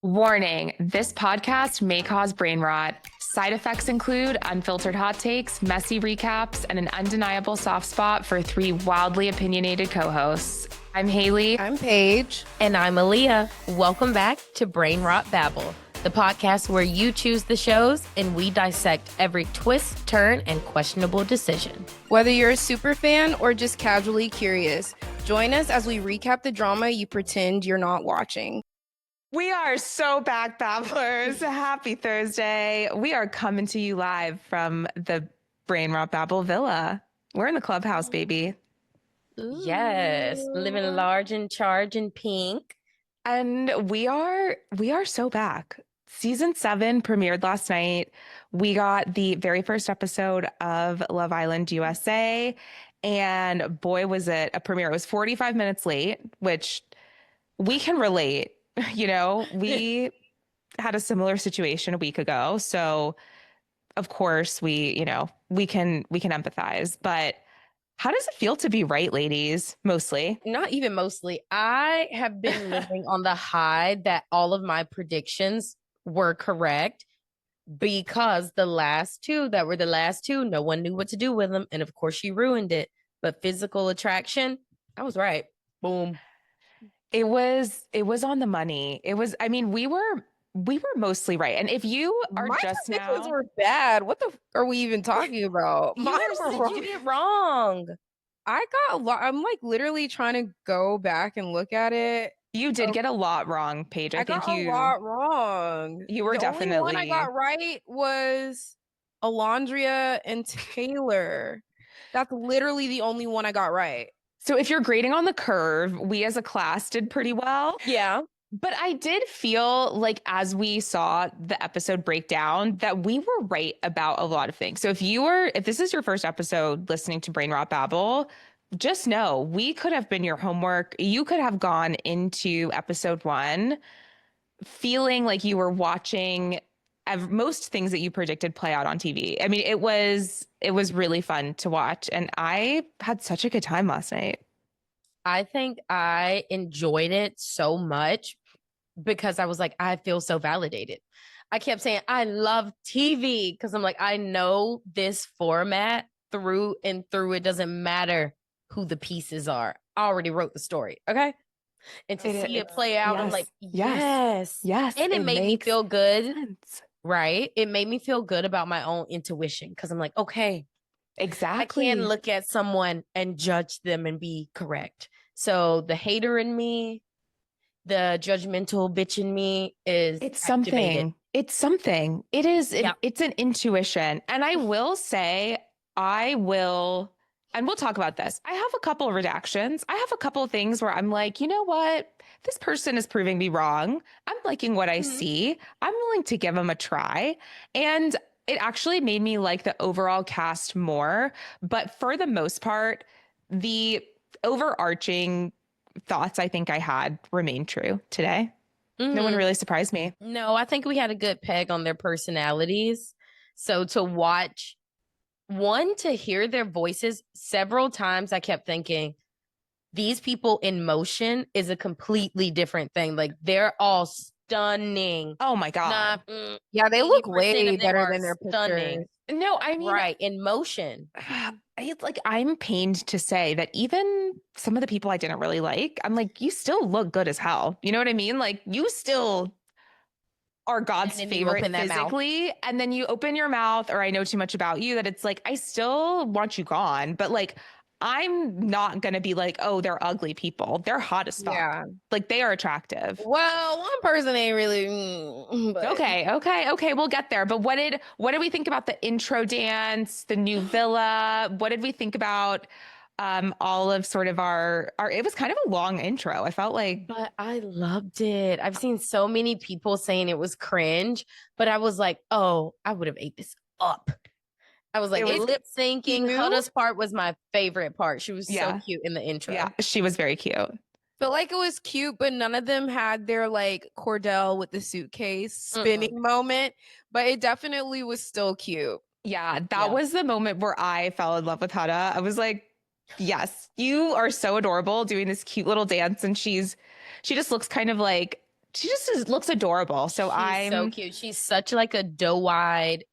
Warning, this podcast may cause brain rot. Side effects include unfiltered hot takes, messy recaps, and an undeniable soft spot for three wildly opinionated co-hosts. I'm Haley. I'm Paige. And I'm Aaliyah. Welcome back to Brain Rot Babble, the podcast where you choose the shows and we dissect every twist, turn, and questionable decision. Whether you're a super fan or just casually curious, join us as we recap the drama you pretend you're not watching. We are so back, Babblers. Happy Thursday. We are coming to you live from the Brain Rot Babble Villa. We're in the clubhouse, baby. Ooh. Yes, living large and charge in pink. And we are so back. Season 7 premiered last night. We got the very first episode of Love Island USA. And boy, was it a premiere. It was 45 minutes late, which we can relate. You know, we had a similar situation a week ago. So of course we can empathize, but how does it feel to be right, ladies? Mostly. Not even mostly. I have been living on the high that all of my predictions were correct because the last two, no one knew what to do with them. And of course she ruined it. But physical attraction, I was right. Boom. It was on the money. It was, I mean, we were mostly right. And if you are My just predictions now were bad. What the are we even talking about? You did it wrong. I got a lot. I'm like literally trying to go back and look at it. You did get a lot wrong, Paige. I think got a lot wrong. You were the only one I got right was Alondria and Taylor. That's literally the only one I got right. So if you're grading on the curve, we as a class did pretty well. Yeah. But I did feel like as we saw the episode break down that we were right about a lot of things. So if this is your first episode listening to Brain Rot Babble, just know we could have been your homework. You could have gone into episode 1 feeling like you were watching most things that you predicted play out on TV. I mean, it was really fun to watch. And I had such a good time last night. I think I enjoyed it so much because I was like, I feel so validated. I kept saying, I love TV because I'm like, I know this format through and through. It doesn't matter who the pieces are. I already wrote the story. Okay. And to see it play out, I'm like, yes. And it made me feel good. Sense. Right. It made me feel good about my own intuition because I'm like, okay, exactly. I can look at someone and judge them and be correct. So the hater in me, the judgmental bitch in me it's something. It's something. It is. It's an intuition. And I will say, and we'll talk about this. I have a couple of redactions. I have a couple of things where I'm like, you know what? This person is proving me wrong. I'm liking what I see. I'm willing to give them a try. And it actually made me like the overall cast more. But for the most part, the overarching thoughts I think I had remain true today. No one really surprised me. No, I think we had a good peg on their personalities. So to watch, to hear their voices several times, I kept thinking, these people in motion is a completely different thing. Like they're all stunning. Oh my God. Yeah, they look way better than their pictures. No, I mean, right, in motion. I'm pained to say that even some of the people I didn't really like, I'm like, you still look good as hell. You know what I mean? Like you still are God's favorite physically. And then you open your mouth, or I know too much about you that it's like, I still want you gone. But like, I'm not going to be like, oh, they're ugly people. They're hot as fuck. Yeah. Like they are attractive. Well, one person ain't really. But... Okay. We'll get there. But what did we think about the intro dance, the new villa? What did we think about all of sort of our, it was kind of a long intro. I felt like. But I loved it. I've seen so many people saying it was cringe, but I was like, oh, I would have ate this up. I was like, lip syncing. Huda's part was my favorite part. She was so cute in the intro. Yeah, she was very cute. Felt like it was cute, but none of them had their like Cordell with the suitcase spinning moment. But it definitely was still cute. Yeah, that was the moment where I fell in love with Huda. I was like, yes, you are so adorable doing this cute little dance. And she just looks kind of like looks adorable. So She's so cute. She's such like a doe-eyed,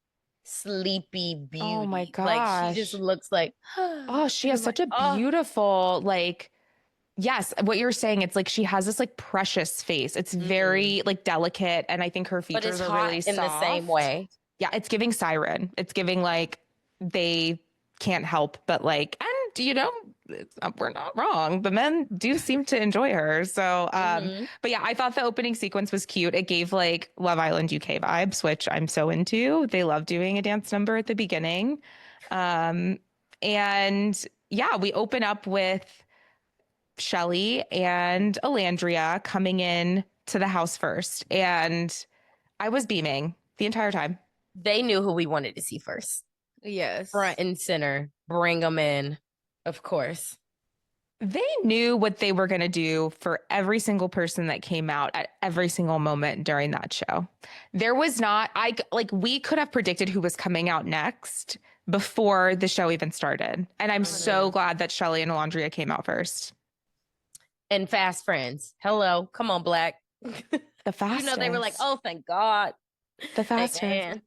sleepy beauty. Oh my Like she just gosh. looks like Oh, she has such a beautiful, like, yes, what you're saying, it's like she has this like precious face. It's very like delicate, and I think her but it's features are hot really in the same soft. way. Yeah, it's giving siren. It's giving like they can't help but like, and we're not wrong. The men do seem to enjoy her. So, but yeah, I thought the opening sequence was cute. It gave like Love Island UK vibes, which I'm so into. They love doing a dance number at the beginning. And yeah, we open up with Shelly and Alandria coming in to the house first. And I was beaming the entire time. They knew who we wanted to see first. Yes. Front and center. Bring them in, of course. They knew what they were going to do for every single person that came out at every single moment during that show. There was not, we could have predicted who was coming out next before the show even started. And I'm so glad that Shelly and Alandria came out first. And fast friends. Hello. Come on, Black. The fastest. They were like, oh, thank God. The fastest.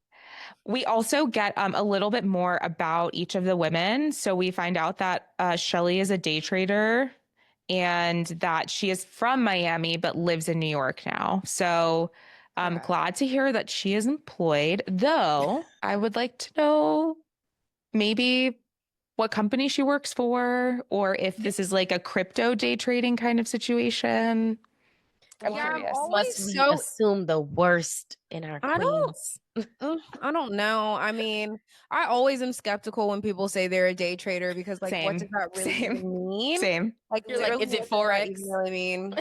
We also get a little bit more about each of the women. So we find out that Shelly is a day trader and that she is from Miami but lives in New York now. So I'm glad to hear that she is employed, though I would like to know maybe what company she works for, or if this is like a crypto day trading kind of situation. I'm curious. Must we assume the worst in our queens? I don't know. I mean, I always am skeptical when people say they're a day trader because, like, what does that really mean? Same. Like, you're like, is it Forex? You know what I mean?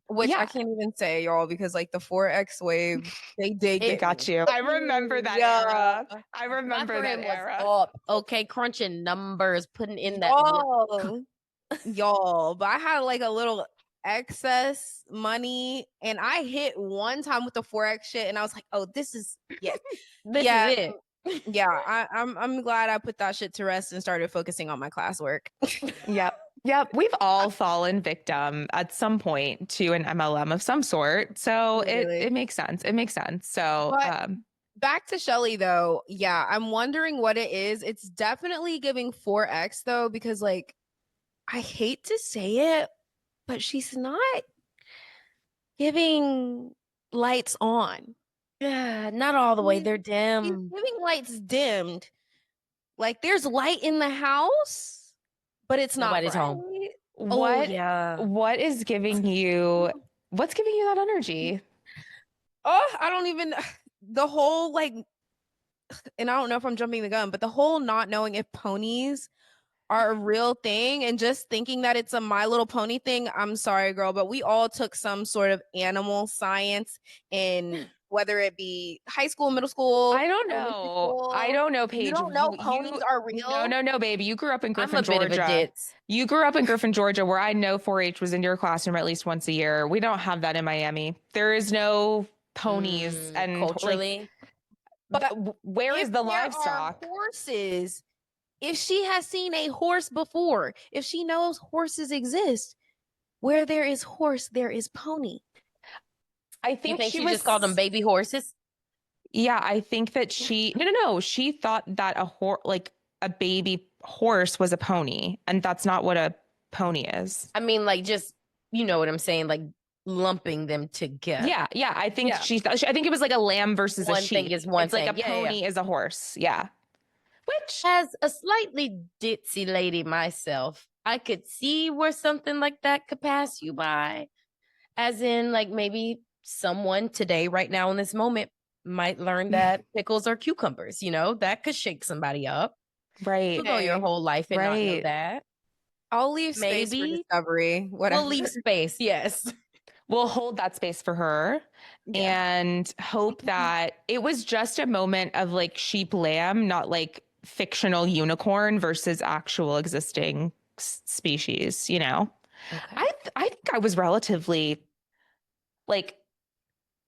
Which I can't even say, y'all, because like the Forex wave, they it got you. I remember that era. I remember that era. Okay, crunching numbers, putting in that y'all. But I had like a little excess money, and I hit one time with the Forex shit, and I was like, "Oh, this is this is it." Yeah, I'm glad I put that shit to rest and started focusing on my classwork. Yep. We've all fallen victim at some point to an MLM of some sort. So it makes sense. It makes sense. So back to Shelly though. Yeah, I'm wondering what it is. It's definitely giving 4X though, because like I hate to say it, but she's not giving lights on. Yeah, not all the way. They're dim. She's giving lights dimmed. Like there's light in the house, but it's not Nobody's home. What is giving you? What's giving you that energy? Oh, I don't even. The whole like, and I don't know if I'm jumping the gun, but the whole not knowing if ponies are a real thing and just thinking that it's a My Little Pony thing. I'm sorry, girl, but we all took some sort of animal science in whether it be high school, middle school. I don't know. I don't know, Paige. You don't know ponies are real? No, baby. You grew up in Griffin, I'm a Georgia. Bit of a ditz. You grew up in Griffin, Georgia, where I know 4-H was in your classroom at least once a year. We don't have that in Miami. There is no ponies and culturally. But where is the livestock? There are horses. If she has seen a horse before, if she knows horses exist, where there is horse, there is pony. I think she just called them baby horses. Yeah, I think that no. She thought that a baby horse was a pony, and that's not what a pony is. I mean, like, just, you know what I'm saying, like lumping them together. Yeah. I think I think it was like a lamb versus a sheep. One thing is one it's thing. Like a pony is a horse. Yeah. Which, as a slightly ditzy lady myself, I could see where something like that could pass you by. As in, like, maybe someone today, right now in this moment, might learn that pickles are cucumbers. That could shake somebody up. Right. You'll go your whole life and not know that. I'll leave space for discovery. Whatever. We'll leave space, yes. We'll hold that space for her and hope that it was just a moment of like sheep lamb, not like fictional unicorn versus actual existing species, Okay. I think I was relatively like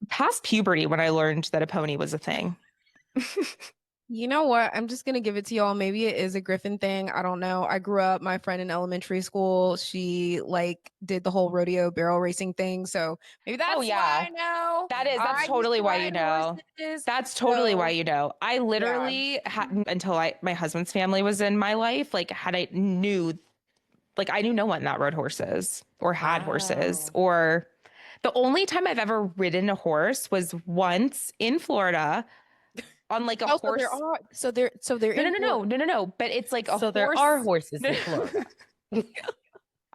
past puberty when I learned that a pony was a thing. You know what? I'm just gonna give it to y'all. Maybe it is a Griffin thing. I don't know. I grew up, my friend in elementary school, she like did the whole rodeo barrel racing thing. So maybe that's why I know. That's I used totally to why you ride know. horses. That's totally why So you know. I yeah. literally hadn't until my husband's family was in my life. Like I knew no one that rode horses or had horses. Wow. Or the only time I've ever ridden a horse was once in Florida on like a Oh, so there horse. are so they're No, no, in no, no, Florida. no, no, no. But it's like a So there horse. are horses in Florida.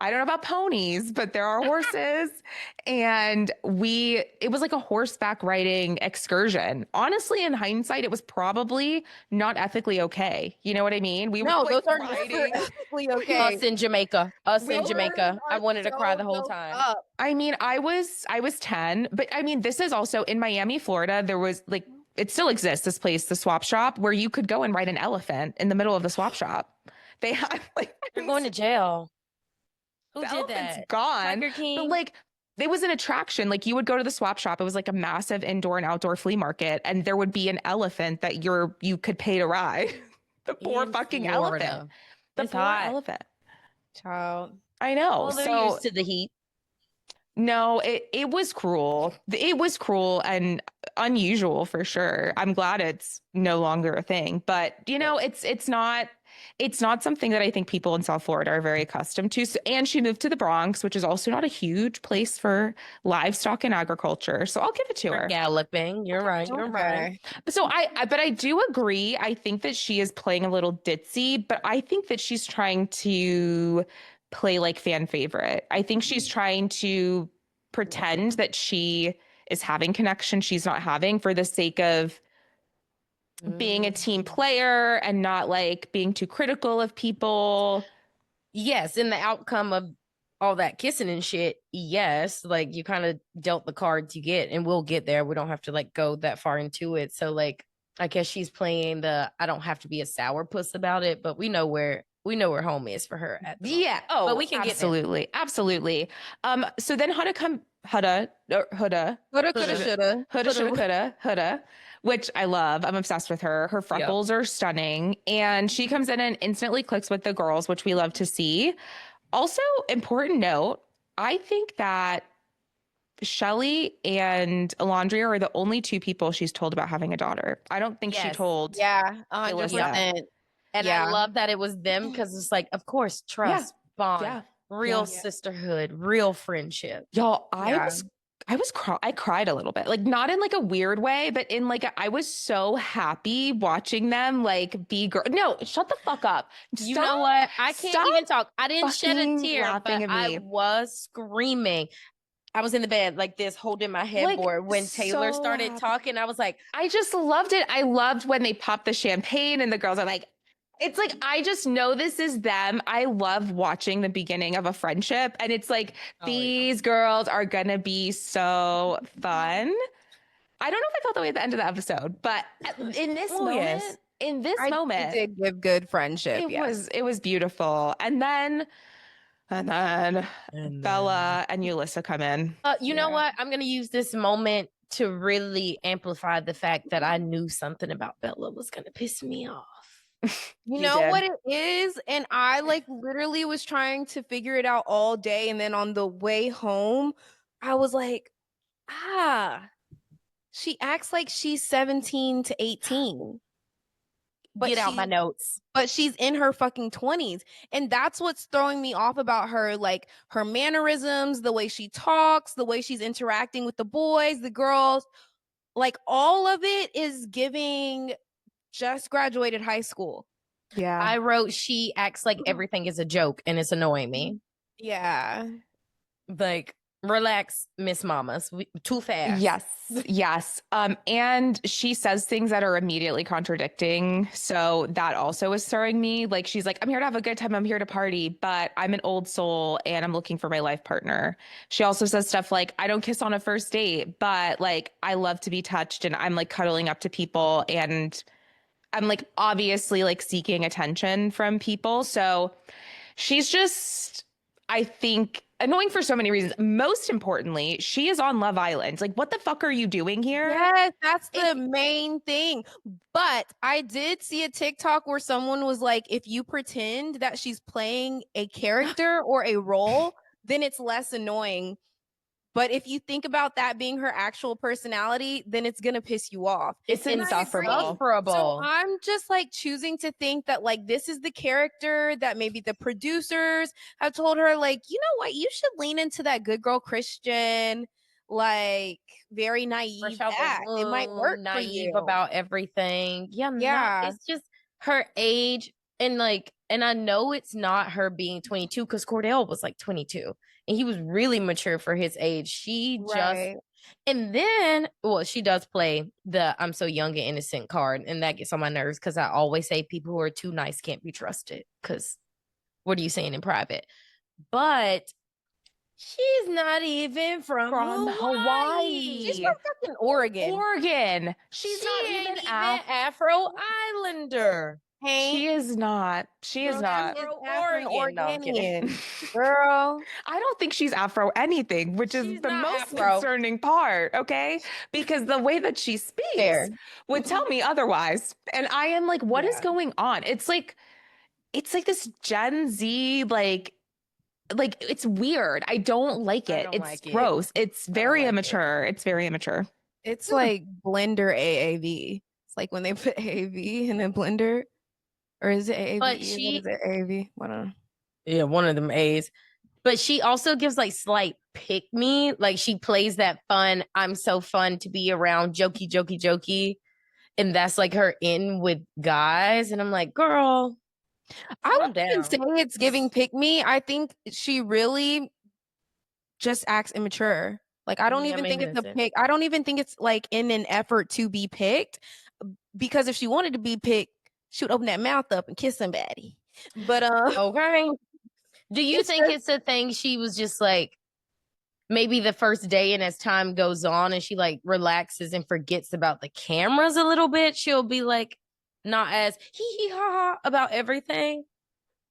I don't know about ponies, but there are horses. And it was like a horseback riding excursion. Honestly, in hindsight, it was probably not ethically okay. You know what I mean? We were No, like those are never riding. ethically okay. Us in Jamaica. Us We in Those were, Jamaica. I are wanted to cry so the whole doped time. up. I mean, I was 10, but I mean, this is also in Miami, Florida. There was like, it still exists, this place, the swap shop, where you could go and ride an elephant in the middle of the swap shop. They have like, You're going to jail. Who the did elephant's that? gone. Tiger King? But like, it was an attraction. Like you would go to the swap shop. It was like a massive indoor and outdoor flea market, and there would be an elephant that you could pay to ride. The poor In fucking Florida. elephant. The It's poor hot. elephant. Child. I know. Well, they're So used to the heat. no, it was cruel. It was cruel and unusual for sure. I'm glad it's no longer a thing, but you know, it's not something that I think people in South Florida are very accustomed to. So, and she moved to the Bronx, which is also not a huge place for livestock and agriculture. So I'll give it to For her. galloping. You're right. You're right. So but I do agree. I think that she is playing a little ditzy, but I think that she's trying to play like fan favorite. I think she's trying to pretend that she is having connection she's not having for the sake of being a team player and not like being too critical of people. Yes, in the outcome of all that kissing and shit, yes, like you kind of dealt the cards you get, and we'll get there. We don't have to like go that far into it. So like I guess she's playing the I don't have to be a sourpuss about it, but we know where home is for her at the moment. Yeah. Oh, But we can get there. absolutely. Absolutely. So then Huda, Coulda, coulda, shoulda. Huda, which I love. I'm obsessed with her. Her freckles are stunning. And she comes in and instantly clicks with the girls, which we love to see. Also, important note, I think that Shelly and Alondria are the only two people she's told about having a daughter. I don't think she Yes. told. Yeah, Alyssa. 100%. And Yeah. I love that it was them because it's like, of course, trust, bond, Yeah. real Yeah. sisterhood, real friendship. Y'all, Yeah. I cried a little bit, like not in like a weird way, but in like I was so happy watching them like be girl. No, shut the fuck up. You Stop. know what? I can't Stop even talk. I didn't shed a fucking tear, laughing but at me. I was screaming. I was in the bed like this, holding my headboard when Taylor so started happy. talking. I was like, I just loved it. I loved when they popped the champagne and the girls are like, it's like, I just know this is them. I love watching the beginning of a friendship. And it's like, these girls are going to be so fun. I don't know if I felt that way at the end of the episode, but in this moment, It did give good friendship. it was beautiful. And then Bella and Yulissa come in. you know what? I'm going to use this moment to really amplify the fact that I knew something about Bella was going to piss me off. You know what it is? And I like literally was trying to figure it out all day. And then on the way home, I was like, she acts like she's 17 to 18. But Get out my notes. But she's in her fucking 20s. And that's what's throwing me off about her, like her mannerisms, the way she talks, the way she's interacting with the boys, the girls. Like all of it is giving just graduated high school. Yeah. I wrote, she acts like everything is a joke and it's annoying me. Yeah. Like, relax, Miss Mamas. Too fast. Yes. And she says things that are immediately contradicting. So that also is throwing me. Like, she's like, I'm here to have a good time. I'm here to party, but I'm an old soul and I'm looking for my life partner. She also says stuff like, I don't kiss on a first date, but like, I love to be touched and I'm like cuddling up to people and I'm like obviously like seeking attention from people. So she's just, I think annoying for so many reasons. Most importantly, she is on Love Island. Like, what the fuck are you doing here? Yes, that's the main thing. But I did see a TikTok where someone was like, if you pretend that she's playing a character or a role, then it's less annoying. But if you think about that being her actual personality, then it's gonna piss you off. It's insufferable. So I'm just like choosing to think that like this is the character that maybe the producers have told her, like, you know what, you should lean into that good girl Christian, like very naive act. It might work for you. About everything. Yeah. Yeah. It's just her age and like, and I know it's not her being 22 because Cordell was like 22 and he was really mature for his age. She just, and then, well, she does play the I'm so young and innocent card, and that gets on my nerves because I always say people who are too nice can't be trusted because what are you saying in private? But she's not even from Hawaii. She's from fucking Oregon. She's She not ain't even Afro Islander. Hey, she is not. She is not. Oregonian. Girl. I don't think she's Afro anything, which is the most concerning part, okay? Because the way that she speaks would tell me otherwise. And I am like, what is going on? It's like this Gen Z, like it's weird. I don't like it. It's gross. It's very immature. It's very immature. It's like Blender AAV. It's like when they put AAV in a blender. Or is it AAV? But what is it, AAV? What yeah, one of them A's. But she also gives like slight pick me. Like she plays that fun, I'm so fun to be around, jokey. And that's like her in with guys. And I'm like, girl, I wouldn't even say it's giving pick me. I think she really just acts immature. Like, I don't even think it's a pick. I don't even think it's like in an effort to be picked. Because if she wanted to be picked, she would open that mouth up and kiss somebody. But okay. Do you think it's a thing she was just like maybe the first day, and as time goes on and she like relaxes and forgets about the cameras a little bit, she'll be like not as hee ha ha about everything?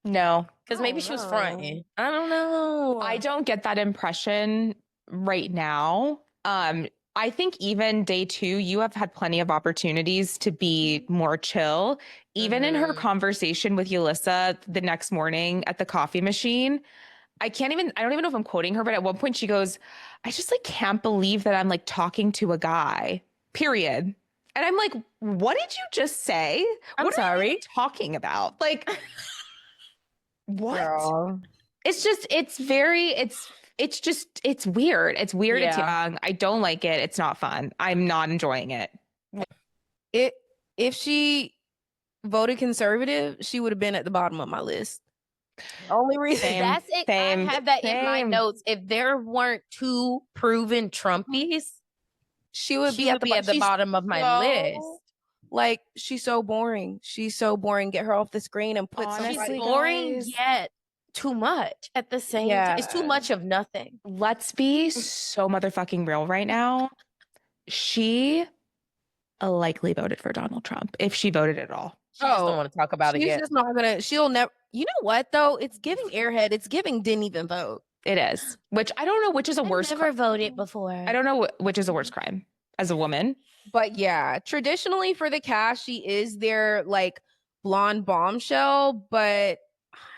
No. Because maybe she was fronting. I don't know. I don't get that impression right now. I think even day 2, you have had plenty of opportunities to be more chill. Even in her conversation with Yulissa the next morning at the coffee machine, I don't even know if I'm quoting her, but at one point she goes, I just like can't believe that I'm like talking to a guy, period. And I'm like, what did you just say? I'm sorry. What are you talking about? Like, what? Girl. It's weird. It's weird. It's young. I don't like it. It's not fun. I'm not enjoying it. If she voted conservative, she would have been at the bottom of my list. Only reason. That's it. I have that in my notes. If there weren't 2 proven Trumpies, she would be at the bottom of my list. Like, she's so boring. She's so boring. Get her off the screen and put somebody. She's boring yet too much at the same time. It's too much of nothing. Let's be so motherfucking real right now. She likely voted for Donald Trump if she voted at all. She just don't want to talk about it yet. She's just not gonna. She'll never. You know what though? It's giving airhead. It's giving didn't even vote. It is. Which I don't know which is a worse. Never voted before. I don't know which is a worse crime as a woman. But yeah, traditionally for the cast, she is their like blonde bombshell, but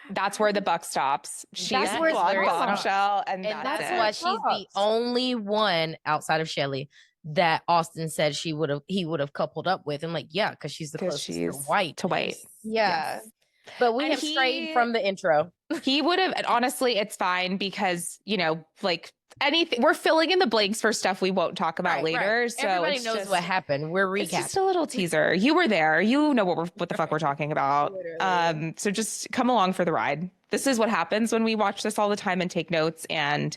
that's where the buck stops. She's a blonde bombshell, and that's why she's the only one outside of Shelley that Austin said he would have coupled up with. And like, yeah, because she's the closest to white. Yeah. Yes. But we have strayed from the intro. He would have, and honestly, it's fine because, you know, like anything, we're filling in the blanks for stuff we won't talk about later. So everybody knows what happened. We're recapping. It's just a little teaser. You were there. You know what the fuck we're talking about. So just come along for the ride. This is what happens when we watch this all the time and take notes and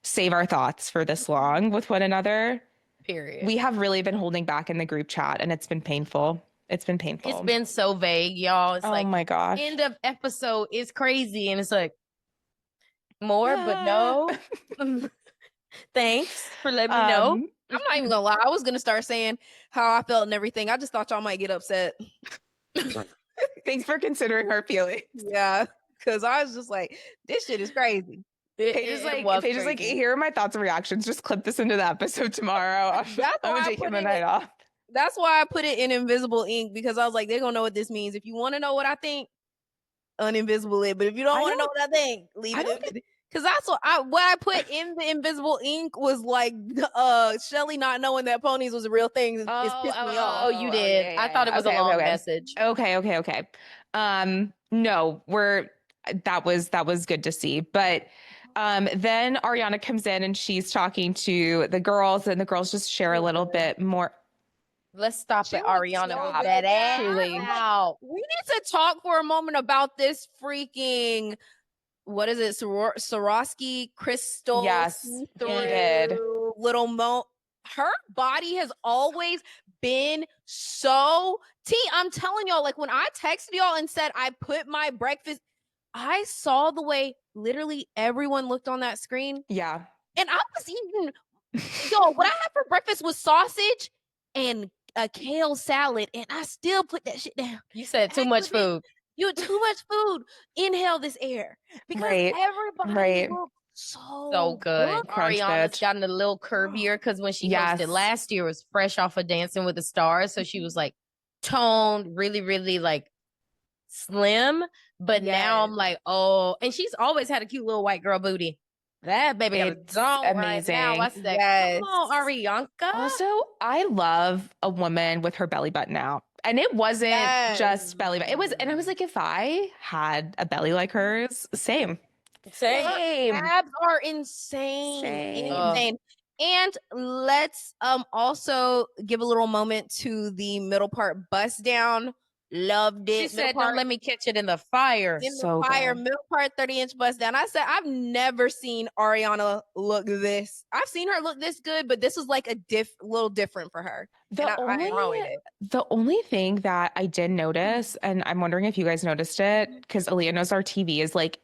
save our thoughts for this long with one another. Period. We have really been holding back in the group chat, and it's been painful. It's been painful. It's been so vague, y'all. It's like, oh my gosh, end of episode is crazy, and it's like more, but no. Thanks for letting me know. I'm not even gonna lie. I was gonna start saying how I felt and everything. I just thought y'all might get upset. Thanks for considering our feelings. Yeah, because I was just like, this shit is crazy. Paige is like, here are my thoughts and reactions. Just clip this into the episode tomorrow. I'm gonna take him the night off. That's why I put it in invisible ink, because I was like, they're gonna know what this means. If you want to know what I think, uninvisible it. But if you don't want to know what I think, leave it. Because that's what I put in the invisible ink was like Shelly not knowing that ponies was a real thing. It's pissed me off. Oh, you did. I thought it was a long message. Okay. No, that was good to see. But then Ariana comes in and she's talking to the girls, and the girls just share a little bit more. Let's stop at Ariana. We need to talk for a moment about this freaking, what is it, Swarovski crystal? Yes, little her body has always been so I'm telling y'all, like when I texted y'all and said I put my breakfast, I saw the way literally everyone looked on that screen. Yeah. And I was eating, what I had for breakfast was sausage and a kale salad, and I still put that shit down. You said too much food. You had too much food. Inhale this air, because everybody looked so good. Ariana's gotten a little curvier, because when she hosted last year, was fresh off of Dancing with the Stars, so she was like toned, really, really like slim. But now I'm like, oh, and she's always had a cute little white girl booty. That baby is amazing. Right now. I said, come on, Arianka. Also, I love a woman with her belly button out. And it wasn't just belly button. It was, and I was like, if I had a belly like hers, same. Abs are insane. And let's also give a little moment to the middle part bust down. Loved it. She said, don't let me catch it in the fire. Middle part 30-inch bust down. I said, I've never seen Ariana look this. I've seen her look this good, but this was like a little different for her. The only thing that I did notice, and I'm wondering if you guys noticed it, because Aaliyah knows our TV is like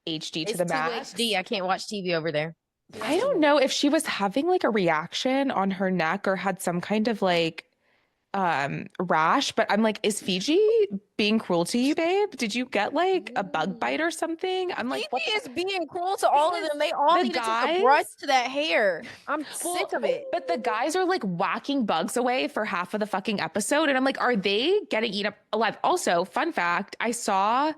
HD to the max. HD. I can't watch TV over there. I don't know if she was having like a reaction on her neck or had some kind of like rash, but I'm like, is Fiji being cruel to you, babe? Did you get like a bug bite or something? I'm like, Fiji is being cruel to all of them. They all need to take a brush to that hair. I'm sick of it. But the guys are like whacking bugs away for half of the fucking episode, and I'm like, are they getting eaten up alive? Also, fun fact, I saw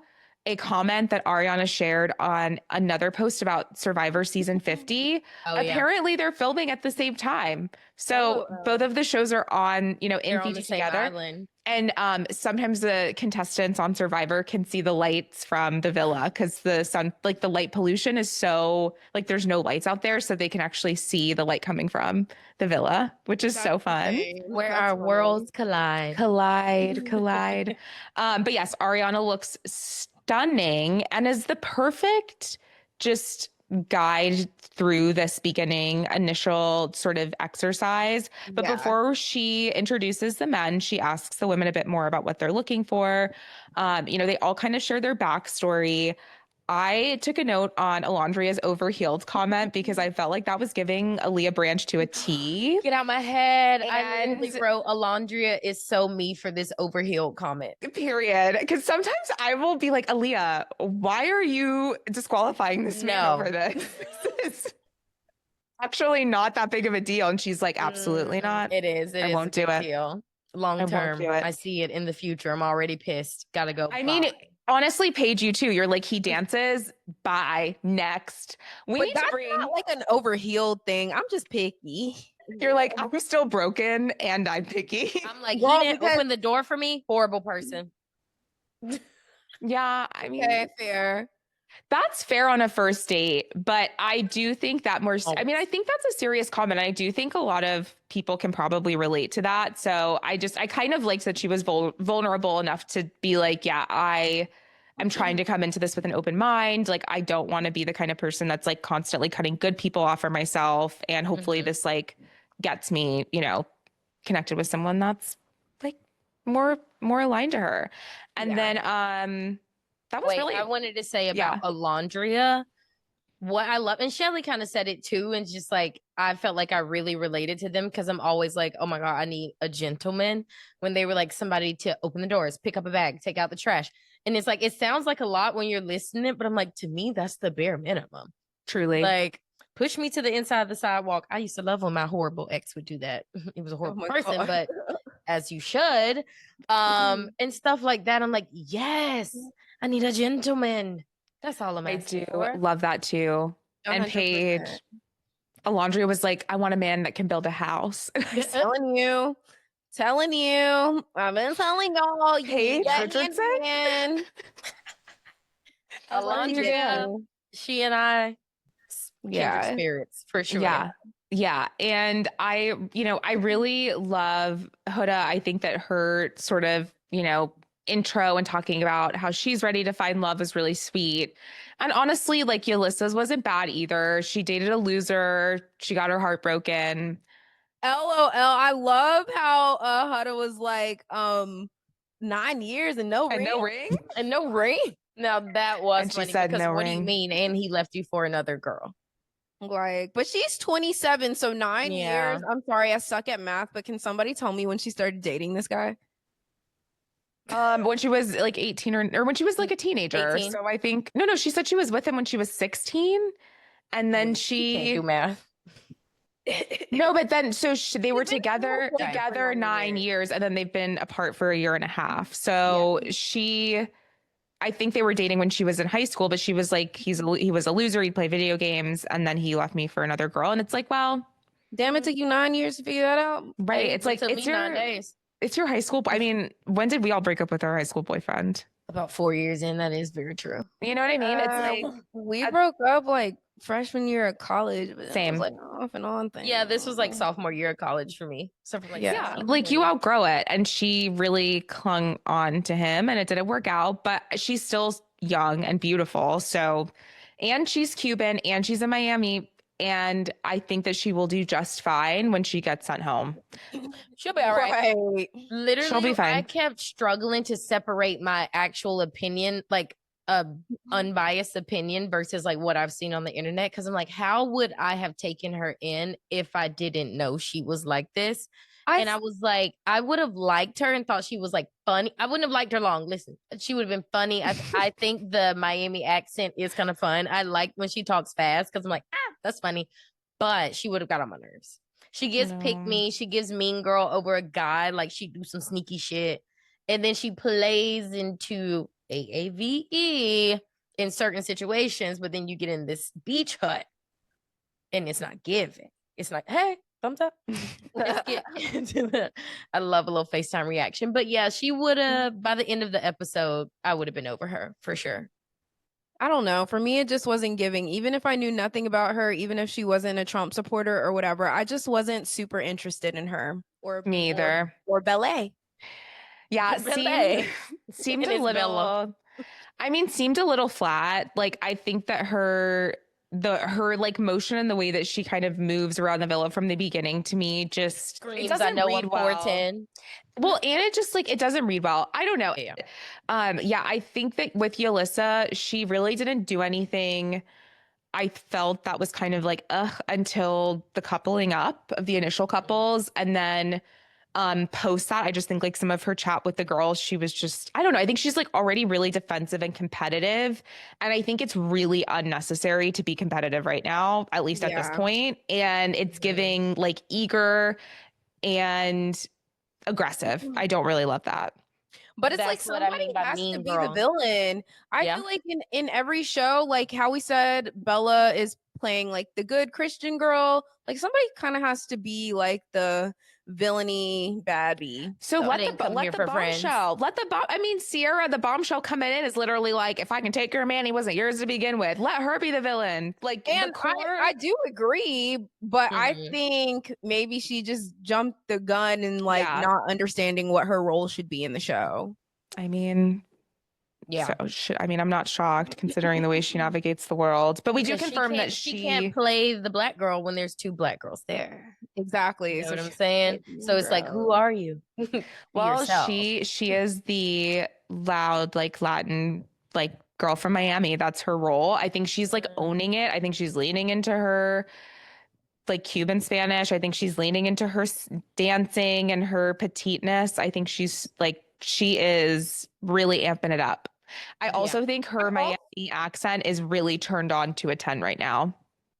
a comment that Ariana shared on another post about Survivor season 50. Apparently they're filming at the same time. So both of the shows are on, in Fiji together. Island. And sometimes the contestants on Survivor can see the lights from the villa, because the sun, like the light pollution is so, like there's no lights out there, so they can actually see the light coming from the villa, which is so fun. Where our worlds collide. But yes, Ariana looks stunning and is the perfect just guide through this beginning initial sort of exercise. But before she introduces the men, she asks the women a bit more about what they're looking for. They all kind of share their backstory. I took a note on Alondria's overhealed comment, because I felt like that was giving Aaliyah Branch to a T. Get out my head. I literally wrote, Alondria is so me for this overhealed comment. Period. Because sometimes I will be like, Aaliyah, why are you disqualifying this man over this? This is actually not that big of a deal. And she's like, absolutely not. It is. I won't do it. Long term. I see it in the future. I'm already pissed. Gotta go. I mean, honestly, Paige, you too. You're like, he dances. Bye. Next. That's not like an overhealed thing. I'm just picky. You're like, I'm still broken and I'm picky. I'm like, he didn't open the door for me. Horrible person. Yeah, I mean, fair. That's fair on a first date, but I do think that I think that's a serious comment. I do think a lot of people can probably relate to that. So I kind of liked that she was vulnerable enough to be like, yeah, I am trying to come into this with an open mind. Like, I don't want to be the kind of person that's like constantly cutting good people off for myself. And hopefully this like gets me, connected with someone that's like more aligned to her. And then, that was I wanted to say about Alondria, what I love, and Shelly kind of said it too, and just like, I felt like I really related to them, because I'm always like, oh my God, I need a gentleman. When they were like, somebody to open the doors, pick up a bag, take out the trash. And it's like, it sounds like a lot when you're listening, but I'm like, to me, that's the bare minimum. Truly. Like, push me to the inside of the sidewalk. I used to love when my horrible ex would do that. He was a horrible person, God. but as you should. And stuff like that. I'm like, yes, I need a gentleman. That's all I'm I asking do for. love that too. And 100%. Paige, Alondria was like, I want a man that can build a house. Telling you. I've been telling y'all. You Paige need that Richardson? handyman. Alondria, she and I, kindred Yeah. spirits for sure. Yeah. Yeah. And I really love Huda. I think that her sort of, intro and talking about how she's ready to find love is really sweet. And honestly, like Yalissa's wasn't bad either. She dated a loser. She got her heart broken. LOL. I love how Huda was like 9 years and no ring. No ring? And no ring. Now that was And she funny said because no what do you ring. mean? And he left you for another girl. Like, but she's 27, so 9 years. I'm sorry, I suck at math, but can somebody tell me when she started dating this guy? When she was like 18 or when she was like a teenager. 18. So I think no, she said she was with him when she was 16. And then She can't do math. No, but then they were been together for 9 years, and then they've been apart for a year and a half. So I think they were dating when she was in high school, but she was like, he was a loser. He'd play video games, and then he left me for another girl. And it's like, well, damn, it took you 9 years to figure that out. Right? It's like it's 9 days. It's your high school. I mean, when did we all break up with our high school boyfriend? About 4 years in. That is very true. You know what I mean? It's like we broke up like freshman year of college, but same, it was like off and on thing. Yeah, this was like sophomore year of college for me. So for like like you outgrow it, and she really clung on to him, and it didn't work out. But she's still young and beautiful. So, and she's Cuban, and she's in Miami. And I think that she will do just fine when she gets sent home. She'll be all right. Literally, she'll be fine. I kept struggling to separate my actual opinion, like unbiased opinion versus like what I've seen on the internet. Because I'm like, how would I have taken her in if I didn't know she was like this? And I was like, I would have liked her and thought she was like funny. I wouldn't have liked her long. Listen, she would have been funny. I think the Miami accent is kind of fun. I like when she talks fast because I'm like, that's funny. But she would have got on my nerves. She gives pick me. She gives mean girl over a guy. Like she do some sneaky shit. And then she plays into AAVE in certain situations. But then you get in this beach hut and it's not giving. It's like, hey, thumbs up. Let's get into the, I love a little FaceTime reaction. But yeah, she would have, by the end of the episode, I would have been over her for sure. I don't know. For me, it just wasn't giving. Even if I knew nothing about her, even if she wasn't a Trump supporter or whatever, I just wasn't super interested in her. Or me either. Or ballet. Yeah, seemed a little. I mean, seemed a little flat. Like I think that her like motion and the way that she kind of moves around the villa from the beginning to me just screams, it doesn't I know read well. Well, and it just like it doesn't read well. I don't know. Yeah. I think that with Yalissa, she really didn't do anything. I felt that was kind of like until the coupling up of the initial couples, and then post that, I just think like some of her chat with the girls, she was just, I don't know. I think she's like already really defensive and competitive. And I think it's really unnecessary to be competitive right now, at least at this point. And it's giving like eager and aggressive. I don't really love that. But it's like somebody has to be the villain. I feel like in every show, like how we said Bella is playing like the good Christian girl, like somebody kind of has to be like the villainy baddie. So let the bombshell. I mean, Sierra, the bombshell coming in is literally like, if I can take your man, he wasn't yours to begin with. Let her be the villain. Like, and I do agree, but I think maybe she just jumped the gun and like not understanding what her role should be in the show. I mean, so, I'm not shocked considering the way she navigates the world, but we do confirm that she can't play the black girl when there's two black girls there. Exactly. You know what I'm saying? So it's like, who are you? Well, yourself. she is the loud, like Latin, like girl from Miami. That's her role. I think she's like owning it. I think she's leaning into her like Cuban Spanish. I think she's leaning into her dancing and her petiteness. I think she is really amping it up. I also think her Miami accent is really turned on to a 10 right now.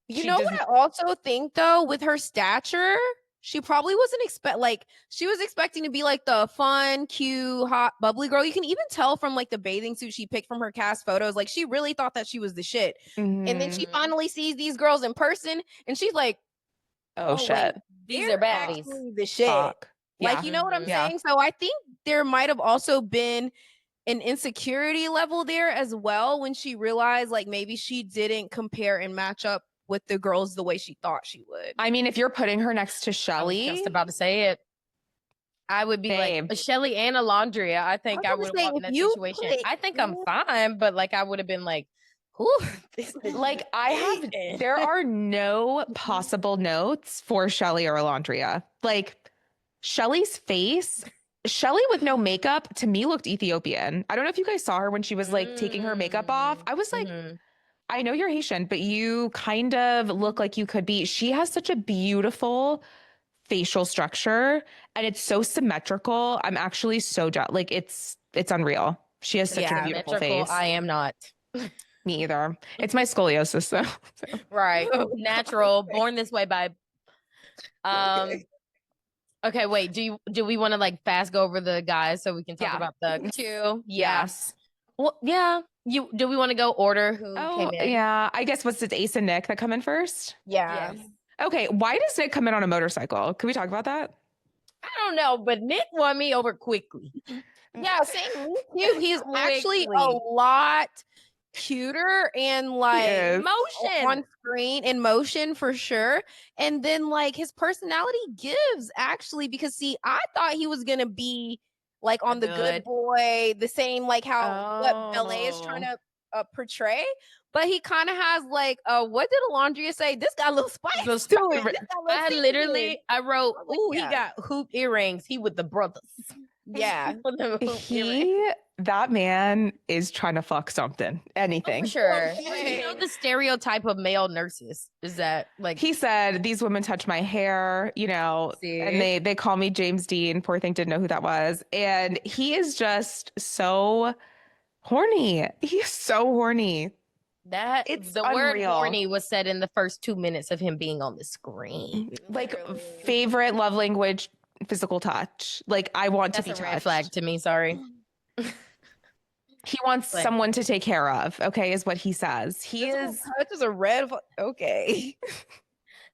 You know what I also think though, with her stature, she probably wasn't she was expecting to be like the fun, cute, hot, bubbly girl. You can even tell from like the bathing suit she picked from her cast photos. Like she really thought that she was the shit. And then she finally sees these girls in person and she's like, oh shit. Wait, these are baddies. The shit. Fuck. Like, you know what I'm saying? So I think there might have also been an insecurity level there as well when she realized like maybe she didn't compare and match up with the girls the way she thought she would. I mean, if you're putting her next to I Shelly, was just about to say it. I would be like a Shelly and Alondria. I think I would have walked in that situation. I think I'm fine, but like I would have been like, like there are no possible notes for Shelly or Alondria. Like Shelly's face, Shelly with no makeup to me looked Ethiopian. I don't know if you guys saw her when she was like taking her makeup off. I was like, I know you're Haitian, but you kind of look like you could be. She has such a beautiful facial structure and it's so symmetrical. I'm actually so like it's unreal. She has such a beautiful face. I am not. Me either. It's my scoliosis though. So. Right. Natural. Born this way, babe. Okay, wait. Do we want to like fast go over the guys so we can talk about the two? Yes. Well, yeah. Do we want to go order who came in? Yeah. I guess what's it, Ace and Nick that come in first? Yeah. Yes. Okay. Why does Nick come in on a motorcycle? Can we talk about that? I don't know, but Nick won me over quickly. Yeah, same. He's actually a lot cuter and like motion on screen in motion for sure. And then like his personality gives actually because see, I thought he was gonna be like on the good boy, the same like how what Ballet is trying to portray. But he kind of has like what did Alondria say? This got a little spice to it. I wrote, ooh, he got hoop earrings. He with the brothers. Yeah. That man is trying to fuck something, anything. For sure. You know the stereotype of male nurses is that like he said, these women touch my hair, you know, and they call me James Dean. Poor thing didn't know who that was. And he is just so horny. He's so horny. It's the word horny was said in the first 2 minutes of him being on the screen. Like favorite love language, physical touch. Like I want to be touched. Red flag to me. Sorry. He wants someone to take care of. Okay, is what he says. Touch is a red flag. Okay.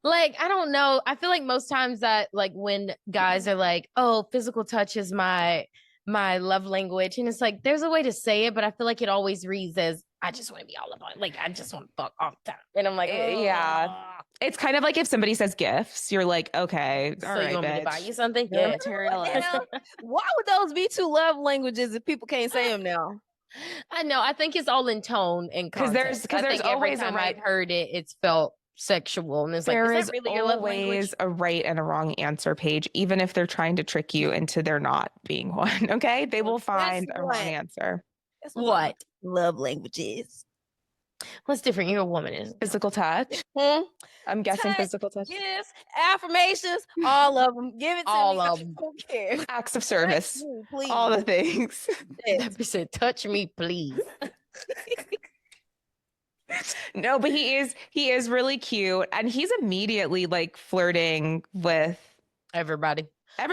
Like I don't know. I feel like most times that like when guys are like, "Oh, physical touch is my love language," and it's like there's a way to say it, but I feel like it always reads as I just want to be all about it. Like I just want to fuck all the time. And I'm like, yeah. It's kind of like if somebody says gifts, you're like, okay, all right, you want me to buy you something? You're materialist. Why would those be two love languages if people can't say them now? I know. I think it's all in tone and context. Because there's always every time I've heard it, it's felt sexual, and it's like there is is that really your love language? A right and a wrong answer page, even if they're trying to trick you into there not being one. Okay, they will find a wrong answer. What love language is? What's different? You're a woman, is physical touch. I'm guessing physical touch. Yes, affirmations, all of them. Give it to all me. Of them. Don't care. Acts of service, please. All the things. That said, touch me, please. No, but he is really cute, and he's immediately like flirting with everybody. But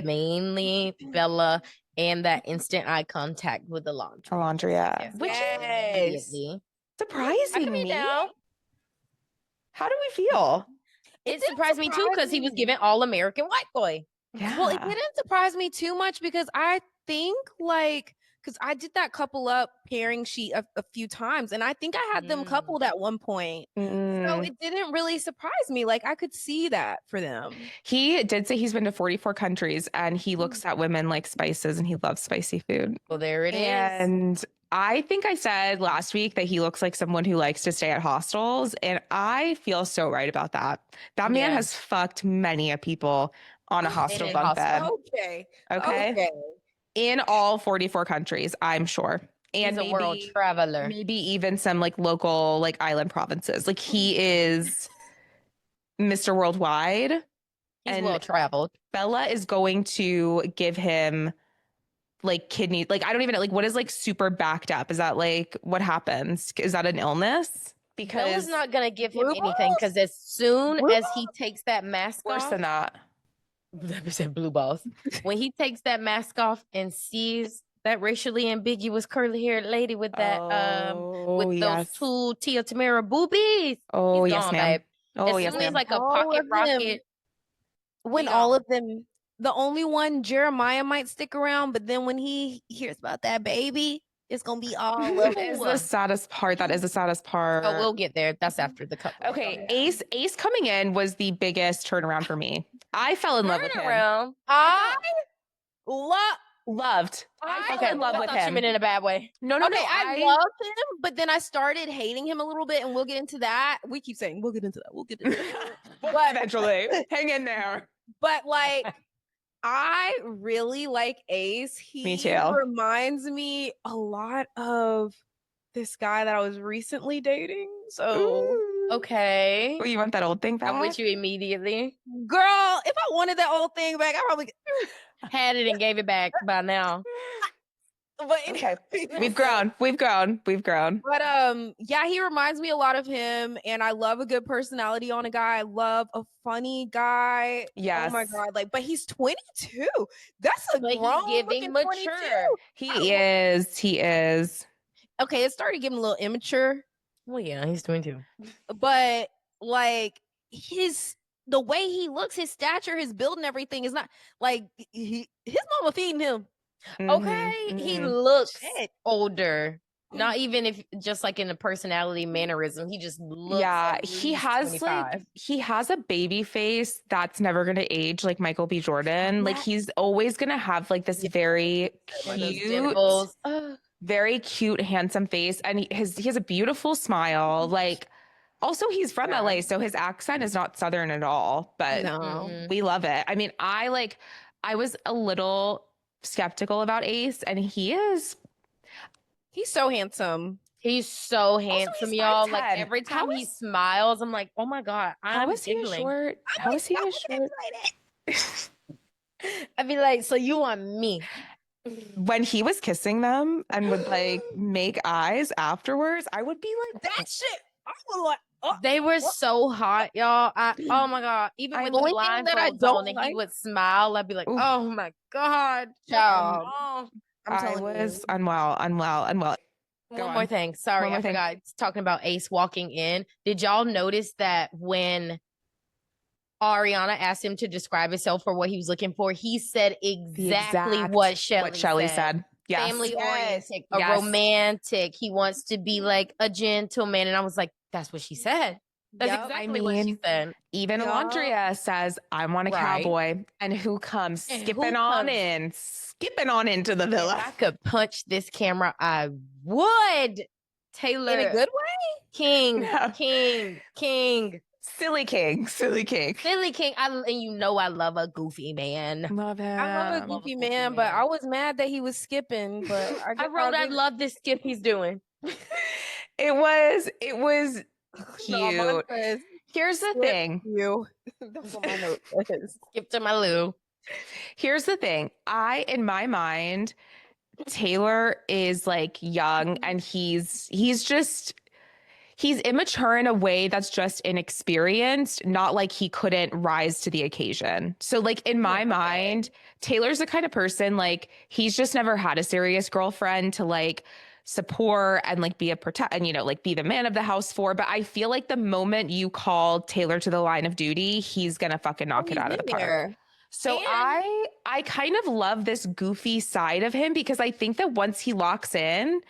mainly Bella, and that instant eye contact with Alondria, yes. Which is surprising me. How do we feel? It surprised me too because he was given all American white boy. Yeah. Well, it didn't surprise me too much because I think because I did that couple up pairing sheet a few times, and I think I had them coupled at one point. So it didn't really surprise me. Like I could see that for them. He did say he's been to 44 countries, and he looks at women like spices, and he loves spicy food. Well, there it is. And I think I said last week that he looks like someone who likes to stay at hostels, and I feel so right about that. That man has fucked many a people on a hostel bunk bed. Okay. In all 44 countries, I'm sure. And he's a world traveler. Maybe even some like local like island provinces. Like he is Mr. Worldwide. He's well traveled. Bella is going to give him like kidney, like I don't even know, like what is like super backed up? Is that like what happens? Is that an illness? Because Bella's not gonna give him Blue anything balls? because as soon Blue as he takes that mask worse off, than that. let me say blue balls. When he takes that mask off and sees that racially ambiguous curly haired lady with that Oh, with those yes. two Tia Tamara boobies, Oh, he's yes, gone, ma'am. babe. Oh, As yes, soon as ma'am. like a All pocket of them. rocket, When he all gone. of them, the only one, Jeremiah, might stick around, but then when he hears about that baby, it's gonna be all of That is the saddest part. That is the saddest part. Oh, we'll get there. That's after the couple. Okay, Ace coming in was the biggest turnaround for me. I fell in love with him. Turnaround. I Loved. I fell in love with thought you him. meant in a bad way. No, okay, I love him, but then I started hating him a little bit, and we'll get into that. We keep saying we'll get into that. We'll get into that. But eventually, hang in there. But like, I really like Ace. He Me too. reminds me a lot of this guy that I was recently dating. So, Ooh. Okay. Oh, you want that old thing back? I'm with you immediately. girl, if I wanted that old thing back, I probably Had it and gave it back by now. But Okay, we've grown. But yeah, he reminds me a lot of him, and I love a good personality on a guy. I love a funny guy. Yes. Oh my god, like, but he's 22. That's a But grown he's giving looking mature. 22. He is. Okay, it started getting a little immature, Well, yeah, he's 22. but like the way he looks, his stature, his build, and everything is not like his mama feeding him. Okay, he mhm. looks Shit. older. Not even if just like in a personality mannerism, he just looks. Yeah, at he least has 25. like he has a baby face that's never gonna age like Michael B. Jordan. Like he's always gonna have like this very Like those cute, dimples. very cute, handsome face, and he has a beautiful smile. Like, also he's from Yeah. LA, so his accent is not Southern at all. But No. we love it. I mean, I was a little skeptical about Ace, and he's so handsome. He's so handsome, he's y'all. Like 5'10". every How time he is- smails, I'm like, oh my god, I'm how is he a giggling. short? How is he a short? I'd be like, so you want me? When he was kissing them and would like make eyes afterwards, I would be like, That shit. I was like, oh, They were so hot, y'all. Oh my god. Even I with the only thing that I blindfolds don't on and like- he would smile, I'd be like, Oof. oh my god. Child. Oh. I'm I telling was you. unwell. Go One more on. thing. Sorry, One more I thing. forgot. It's talking about Ace walking in. Did y'all notice that when Ariana asked him to describe himself for what he was looking for, he said exactly what Shelly said. Yes. Family Yes. oriented, a Yes. romantic. He wants to be like a gentleman. And I was like, that's what she said. That's Yup. exactly what she mean, said. Even Yup. Alondria says, I want a Right. cowboy. And who comes And skipping who on comes- skipping on into the If villa. I could punch this camera, I would. Taylor. In a good way? King, No. King. Silly king. Silly King. And you know I love a goofy man. Love him. I love a love a goofy goofy man, but man. I was mad that he was skipping. But I, I guess wrote, I'll I give- love this skip he's doing. It was No, mine cute. says, Here's the "Skip thing. you." That's what my note says. Skip to my Lou. Here's the thing. In my mind, Taylor is like young and he's immature in a way that's just inexperienced, not like he couldn't rise to the occasion. So like in my mind, Taylor's the kind of person like he's just never had a serious girlfriend to like support and like be a protect and like be the man of the house for. But I feel like the moment you call Taylor to the line of duty, he's gonna fucking knock it out of the park. So And- I kind of love this goofy side of him because I think that once he locks in,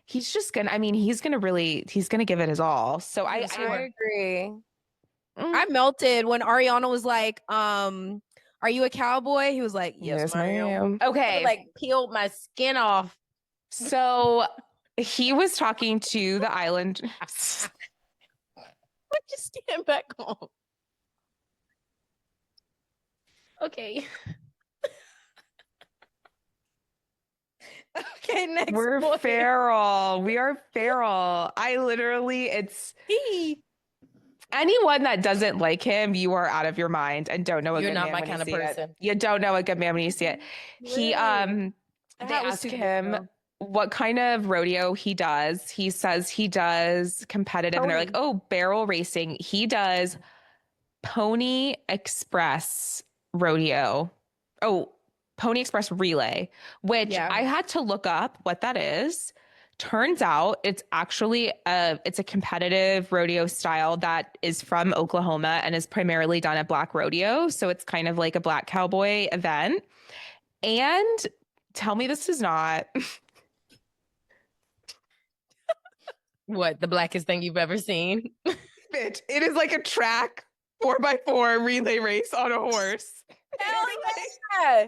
he's gonna give it his all. So I agree. Mm. I melted when Ariana was like, "Are you a cowboy?" He was like, "Yes, ma'am." I Okay. like peeled my skin off. So he was talking to the island. Put your skin back on. Okay. Okay, next. We're boy. feral. We are feral. it's He. anyone that doesn't like him, you are out of your mind and don't know a You're good not man my when you kind of see it. person. You don't know a good man when you see it. He Really? they ask him what kind of rodeo he does. He says he does competitive, and they're like, oh, barrel racing. He does Pony Express rodeo. Oh, Pony Express relay, which I had to look up what that is. Turns out it's actually it's a competitive rodeo style that is from Oklahoma and is primarily done at Black Rodeo. So it's kind of like a Black cowboy event. And tell me this is not what, the blackest thing you've ever seen? bitch. It is like a track 4x4 relay race on a horse. Hell yeah.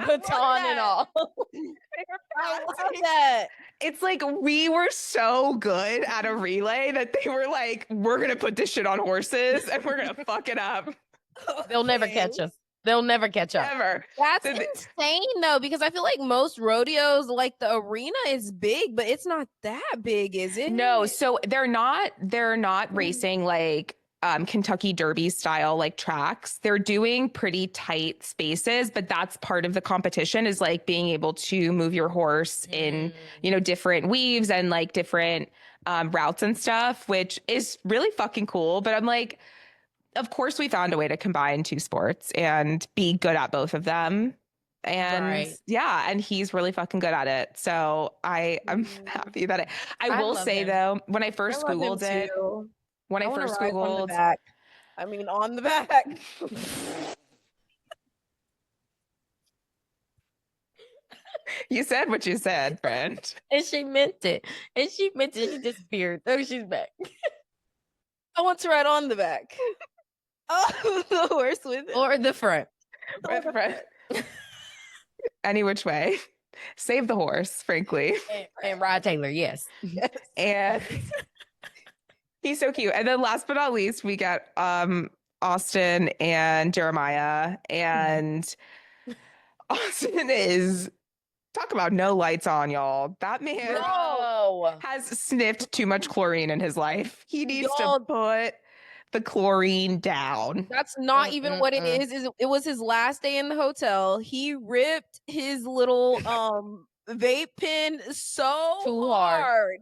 Baton and all. I love that. It's like we were so good at a relay that they were like, we're going to put this shit on horses and we're going to fuck it up. They'll never catch us. They'll never catch up. Ever. That's insane though, because I feel like most rodeos, like the arena is big, but it's not that big, is it? No, so they're not racing like Kentucky Derby style like tracks. They're doing pretty tight spaces, but that's part of the competition is like being able to move your horse in, different weaves and like different routes and stuff, which is really fucking cool. But I'm like, of course we found a way to combine two sports and be good at both of them. And and he's really fucking good at it. So I'm happy that I will say though, when I first Googled it, when I first Googled, on the back. You said what you said, friend. And she meant it. She disappeared. Oh, she's back. I want to ride on the back. Oh, the horse with it. Or the front. Any which way. Save the horse, frankly. And Rod Taylor, yes. And he's so cute. And then last but not least, we get Austin and Jeremiah. And Austin is, talk about no lights on, y'all. That man has sniffed too much chlorine in his life. He needs to put the chlorine down. That's not even what it is. It was his last day in the hotel. He ripped his little vape pen so hard.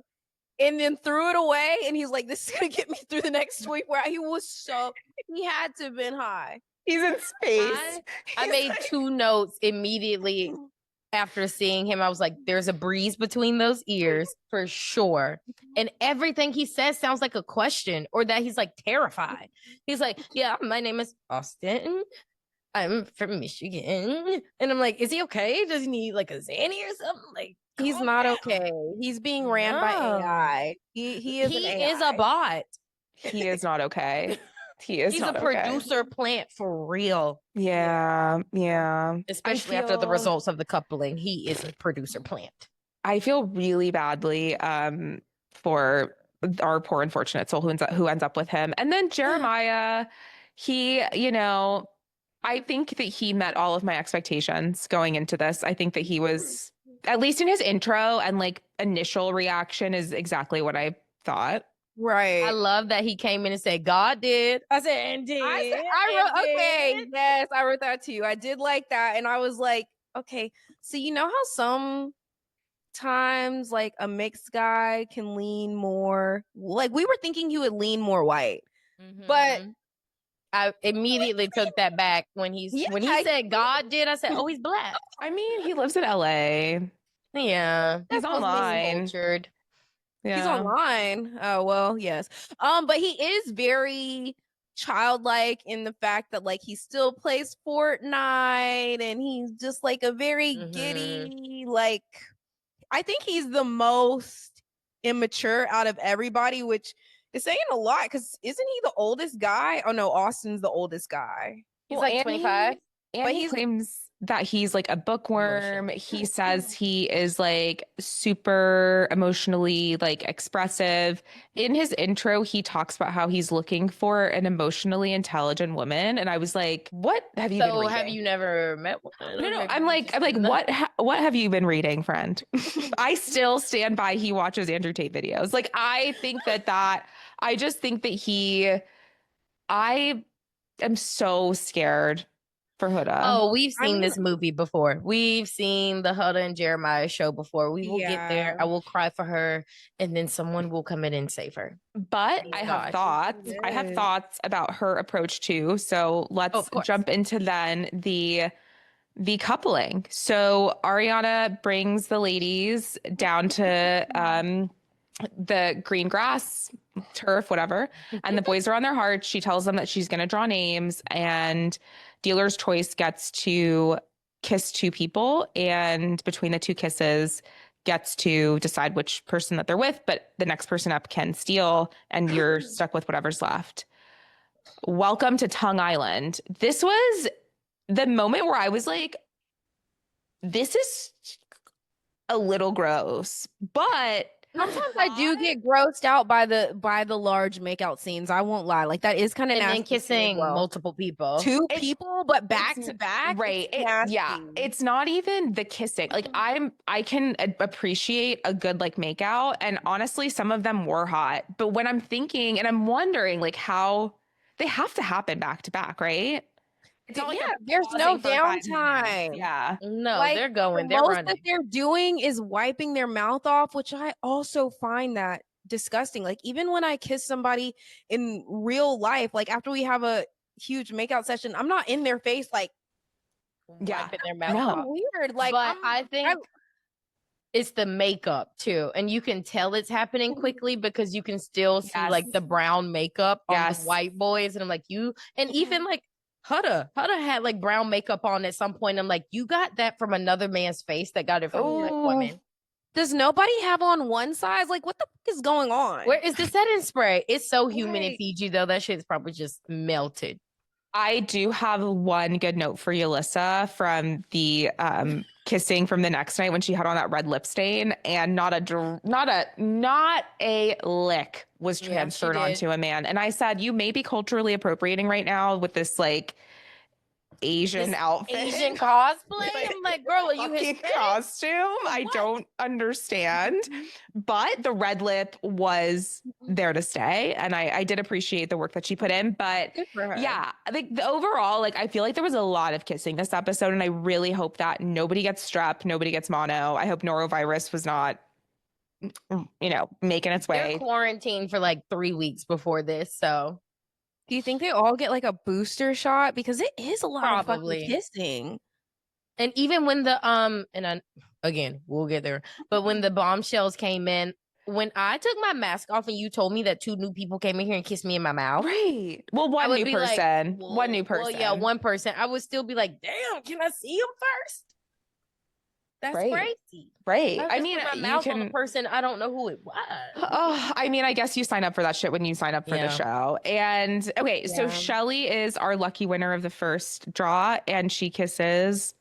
And then threw it away, and he's like, "This is gonna get me through the next 24 hours." He had to have been high. He's in space. I made 2 notes immediately after seeing him. I was like, "There's a breeze between those ears for sure," and everything he says sounds like a question or that he's like terrified. He's like, "Yeah, my name is Austin. I'm from Michigan," and I'm like, "Is he okay? Does he need like a Xanny or something?" Like. He's not okay. He's being ran by AI. He is a bot. He is not okay. He's a producer plant for real. Yeah. Especially after the results of the coupling, he is a producer plant. I feel really badly for our poor unfortunate soul who ends up with him. And then Jeremiah, he, I think that he met all of my expectations going into this. I think that he was, at least in his intro and like initial reaction, is exactly what I thought. Right. I love that he came in and said, "God did." I said, "And did." Okay. Yes, I wrote that too. I did like that. And I was like, okay. So you know how sometimes like a mixed guy can lean more, like we were thinking he would lean more white. But I immediately took that back when he said God did. I said, "Oh, he's black." I mean, he lives in LA. Yeah, he's online. Yeah. He's online. Oh well, yes. But he is very childlike in the fact that like he still plays Fortnite and he's just like a very giddy. Like, I think he's the most immature out of everybody, which is saying a lot because isn't he the oldest guy? Oh no, Austin's the oldest guy. He's like 25. But he claims that he's like a bookworm. He says he is like super emotionally like expressive. In his intro, he talks about how he's looking for an emotionally intelligent woman. And I was like, what have you been reading? Have you never met one? No. I'm like, what have you been reading, friend? I still stand by he watches Andrew Tate videos. Like, I think I just think that I am so scared for Huda. Oh, we've I seen mean- this movie before. We've seen the Huda and Jeremiah show before. We will get there. Yeah. I will cry for her, and then someone will come in and save her. But Thank I have God. thoughts. I have thoughts about her approach too. So let's Of course. jump into then the coupling. So Ariana brings the ladies down to the green grass, turf, whatever. And the boys are on their hearts. She tells them that she's going to draw names, and dealer's choice gets to kiss two people. And between the two kisses, gets to decide which person that they're with. But the next person up can steal, and you're stuck with whatever's left. Welcome to Tongue Island. This was the moment where I was like, this is a little gross, but Sometimes I do get grossed out by the large makeout scenes. I won't lie. Like that is kind of And nasty. then kissing multiple people. Two It's- people, but back to back. right? It's Yeah, nasty. it's not even the kissing. Like I can appreciate a good like makeout, and honestly, some of them were hot. But when I'm thinking and I'm wondering like how they have to happen back to back, right? It's not like Yeah, they're there's no pausing for 5 minutes. downtime. Yeah. No, Like, they're going. The They're most running. that they're doing is wiping their mouth off, which I also find that disgusting. Like even when I kiss somebody in real life, like after we have a huge makeout session, I'm not in their face like Yeah. Wiping their mouth No. off. weird. Like But I think I- it's the makeup too. And you can tell it's happening quickly because you can still see like Yes. the brown makeup on Yes. the white boys. And I'm like, and even like Huda had like brown makeup on at some point. I'm like, you got that from another man's face that got it from a white Oh. woman. does nobody have on one size? Like what the fuck is going on? Where is the setting spray? It's so humid in Right. Fiji though. That shit's probably just melted. I do have one good note for Yulissa from the kissing from the next night when she had on that red lip stain, and not a lick was Yeah, she transferred did. onto a man. And I said, you may be culturally appropriating right now with this like Asian This outfit. Asian cosplay. I'm like, girl, are you Fucking Hispanic? costume. I don't understand. But the red lip was there to stay. And I did appreciate the work that she put in. But Good for her. yeah, I think the overall, like I feel like there was a lot of kissing this episode. And I really hope that nobody gets strep, nobody gets mono. I hope norovirus was not, making its They're way. quarantined for like 3 weeks before this. So Do you think they all get like a booster shot? Because it is a lot Probably. of fucking kissing. and even when the again, we'll get there. But when the bombshells came in, when I took my mask off and you told me that 2 new people came in here and kissed me in my mouth. Right. Well, I one would new be like, person. One new person. Well, yeah, one person. I would still be like, damn, can I see him first? That's Right. crazy. Right. I I just mean, put my you mouth on a can. person. I don't know who it was. Oh, I mean, I guess you sign up for that shit when you sign up for Yeah. the show. And okay, so Yeah. Shelly is our lucky winner of the first draw, and she kisses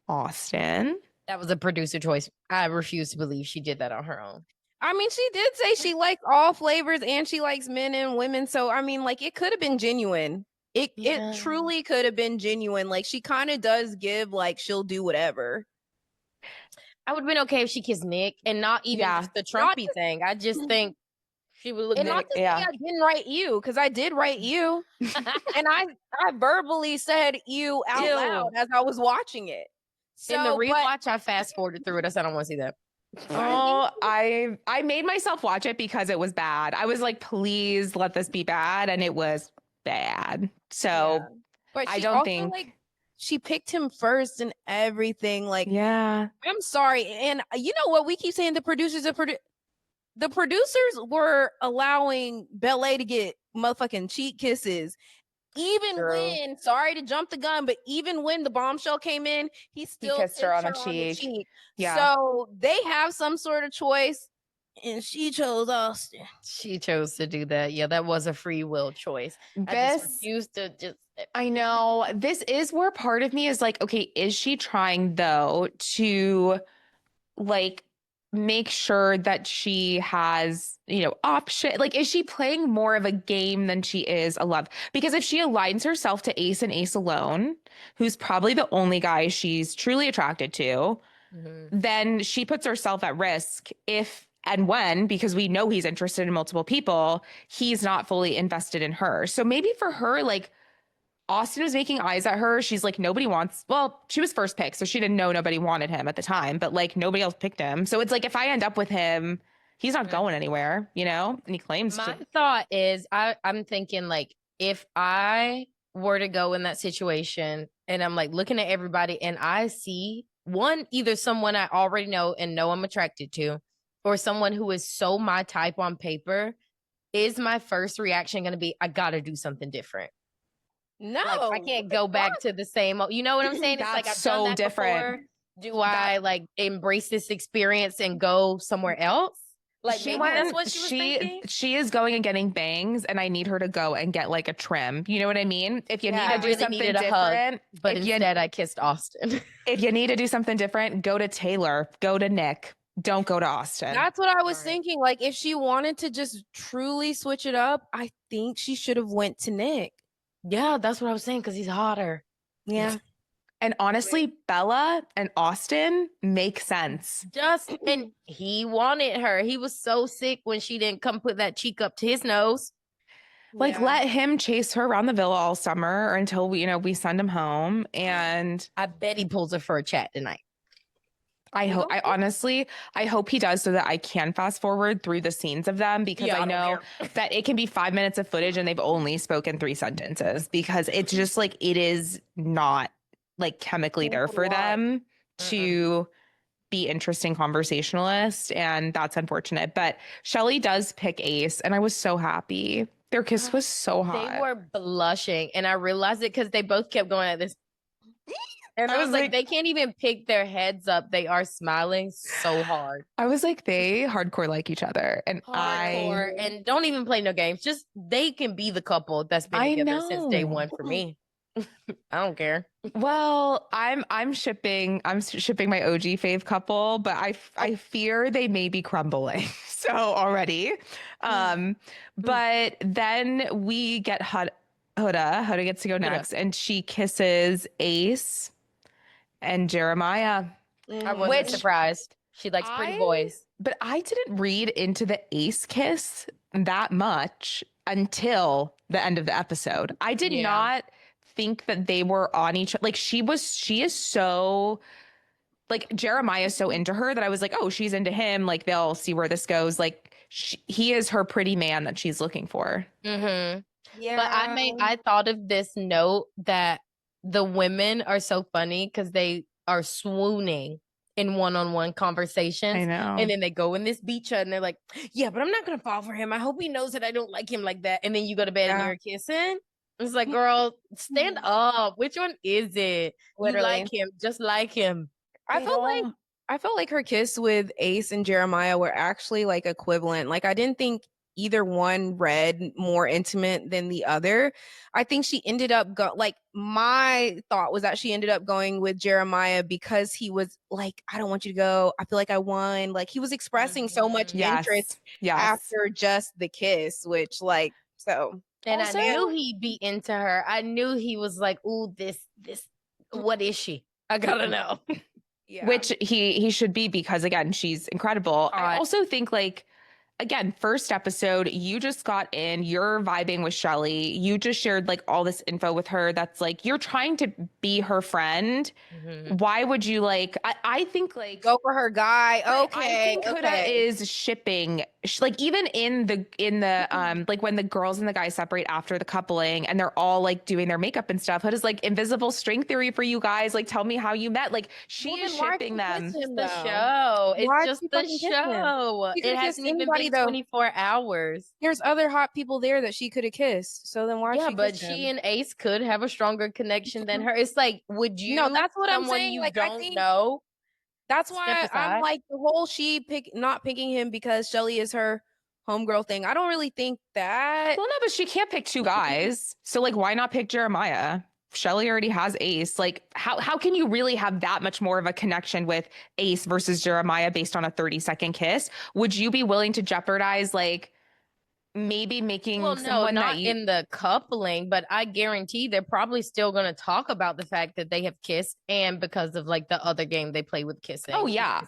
Austin. That was a producer choice. I refuse to believe she did that on her own. I mean, she did say she likes all flavors and she likes men and women. So I mean, like it could have been genuine. Yeah. It truly could have been genuine. Like she kind of does give like she'll do whatever. I would have been okay if she kissed Nick and not even Yeah. just the Trumpy thing. I just think she would look And not Nick. to say I didn't write you, because I did write you. And I verbally said you out Ew. loud as I was watching it. So, In the but- rewatch, I fast forwarded through it. I said I don't want to see that. Oh, I made myself watch it because it was bad. I was like, please let this be bad, and it was bad. So Yeah. But I she don't also, think- like she picked him first and everything. Like yeah. I'm sorry, and you know what we keep saying? The producers were allowing Belle to get motherfucking cheek kisses. Even True. when, sorry to jump the gun, but even when the bombshell came in, he still kissed her on the the cheek. Yeah. So they have some sort of choice, and she chose Austin. She chose to do that. Yeah, that was a free will choice. I just This refused to just. I know this is where part of me is like, okay, is she trying though to like make sure that she has, option? Like, is she playing more of a game than she is a love? Because if she aligns herself to Ace and Ace alone, who's probably the only guy she's truly attracted to, then she puts herself at risk if and when, because we know he's interested in multiple people, he's not fully invested in her. So maybe for her, like, Austin was making eyes at her. She's like, nobody wants, well, she was first pick, so she didn't know nobody wanted him at the time, but like nobody else picked him. So it's like, if I end up with him, he's not going anywhere, you know? And he claims My thought is I'm thinking like, if I were to go in that situation and I'm like looking at everybody and I see one, either someone I already know and know I'm attracted to, or someone who is so my type on paper, is my first reaction going to be, I got to do something different? No, like, I can't go back to the same. You know what I'm saying? It's like I've so done that different. Before. Do I like embrace this experience and go somewhere else? Like she maybe went, that's what she was thinking. She is going and getting bangs, and I need her to go and get like a trim. You know what I mean? If you need to do something different, hug, but instead I kissed Austin. If you need to do something different, go to Taylor, go to Nick. Don't go to Austin. That's what I was thinking. Like, if she wanted to just truly switch it up, I think she should have went to Nick. Yeah, that's what I was saying, because he's hotter. Yeah. And honestly, Bella and Austin make sense. And he wanted her. He was so sick when she didn't come put that cheek up to his nose. Like, let him chase her around the villa all summer or until we send him home. And I bet he pulls her for a chat tonight. I hope he does, so that I can fast forward through the scenes of them, because I know that it can be 5 minutes of footage and they've only spoken 3 sentences, because it's just like, it is not like chemically there for them to be interesting conversationalists, and that's unfortunate. But Shelley does pick Ace, and I was so happy. Their kiss was so hot. They were blushing, and I realized it because they both kept going at this. And I was like, they can't even pick their heads up. They are smiling so hard. I was like, they hardcore like each other. And and don't even play no games. Just they can be the couple that's been together since day one for me. I don't care. Well, I'm shipping my OG fave couple, but I fear they may be crumbling. So already. But then we get Huda. Huda gets to go next, and she kisses Ace and Jeremiah. I wasn't surprised. She likes pretty boys. But I didn't read into the Ace kiss that much until the end of the episode. I did not think that they were on each other. Like, she is so, like, Jeremiah is so into her that I was like, oh, she's into him. Like, they'll see where this goes. Like, he is her pretty man that she's looking for. Mm-hmm. Yeah. But I thought of this note that the women are so funny because they are swooning in one-on-one conversations. I know. And then they go in this beach hut and they're like, yeah, but I'm not going to fall for him. I hope he knows that I don't like him like that. And then you go to bed and you're kissing. It's like, girl, stand up. Which one is it? Literally. You like him. Just like him. I felt like her kiss with Ace and Jeremiah were actually like equivalent. Like, I didn't think either one read more intimate than the other. I think she ended up my thought was that she ended up going with Jeremiah because he was like, I don't want you to go. I feel like I won. Like, he was expressing so much interest after just the kiss, which and also, I knew he'd be into her. I knew he was like, ooh, this, what is she? I gotta know. Yeah. Which he should be, because again, she's incredible. I also think, like, again, first episode, you just got in, you're vibing with Shelley. You just shared like all this info with her. That's like, you're trying to be her friend. Mm-hmm. Why would you I think like go for her guy? Okay. I think Huda is shipping, like, even in the like when the girls and the guys separate after the coupling and they're all like doing their makeup and stuff. Huda's like, invisible string theory for you guys. Like, tell me how you met. Like, she is shipping them. It's the show. It's just the show. It hasn't even been 24 hours. There's other hot people there that she could have kissed. So then why? Yeah, but she and Ace could have a stronger connection than her. It's like, would you? No, that's what I'm saying. You like, don't know. That's why I'm like, the whole not picking him because Shelley is her homegirl thing. I don't really think that. Well, no, but she can't pick two guys. So like, why not pick Jeremiah? Shelley already has Ace. Like, how can you really have that much more of a connection with Ace versus Jeremiah based on a 30-second kiss? Would you be willing to jeopardize, like, maybe making someone not in the coupling, but I guarantee they're probably still going to talk about the fact that they have kissed, and because of like the other game they play with kissing. Oh yeah.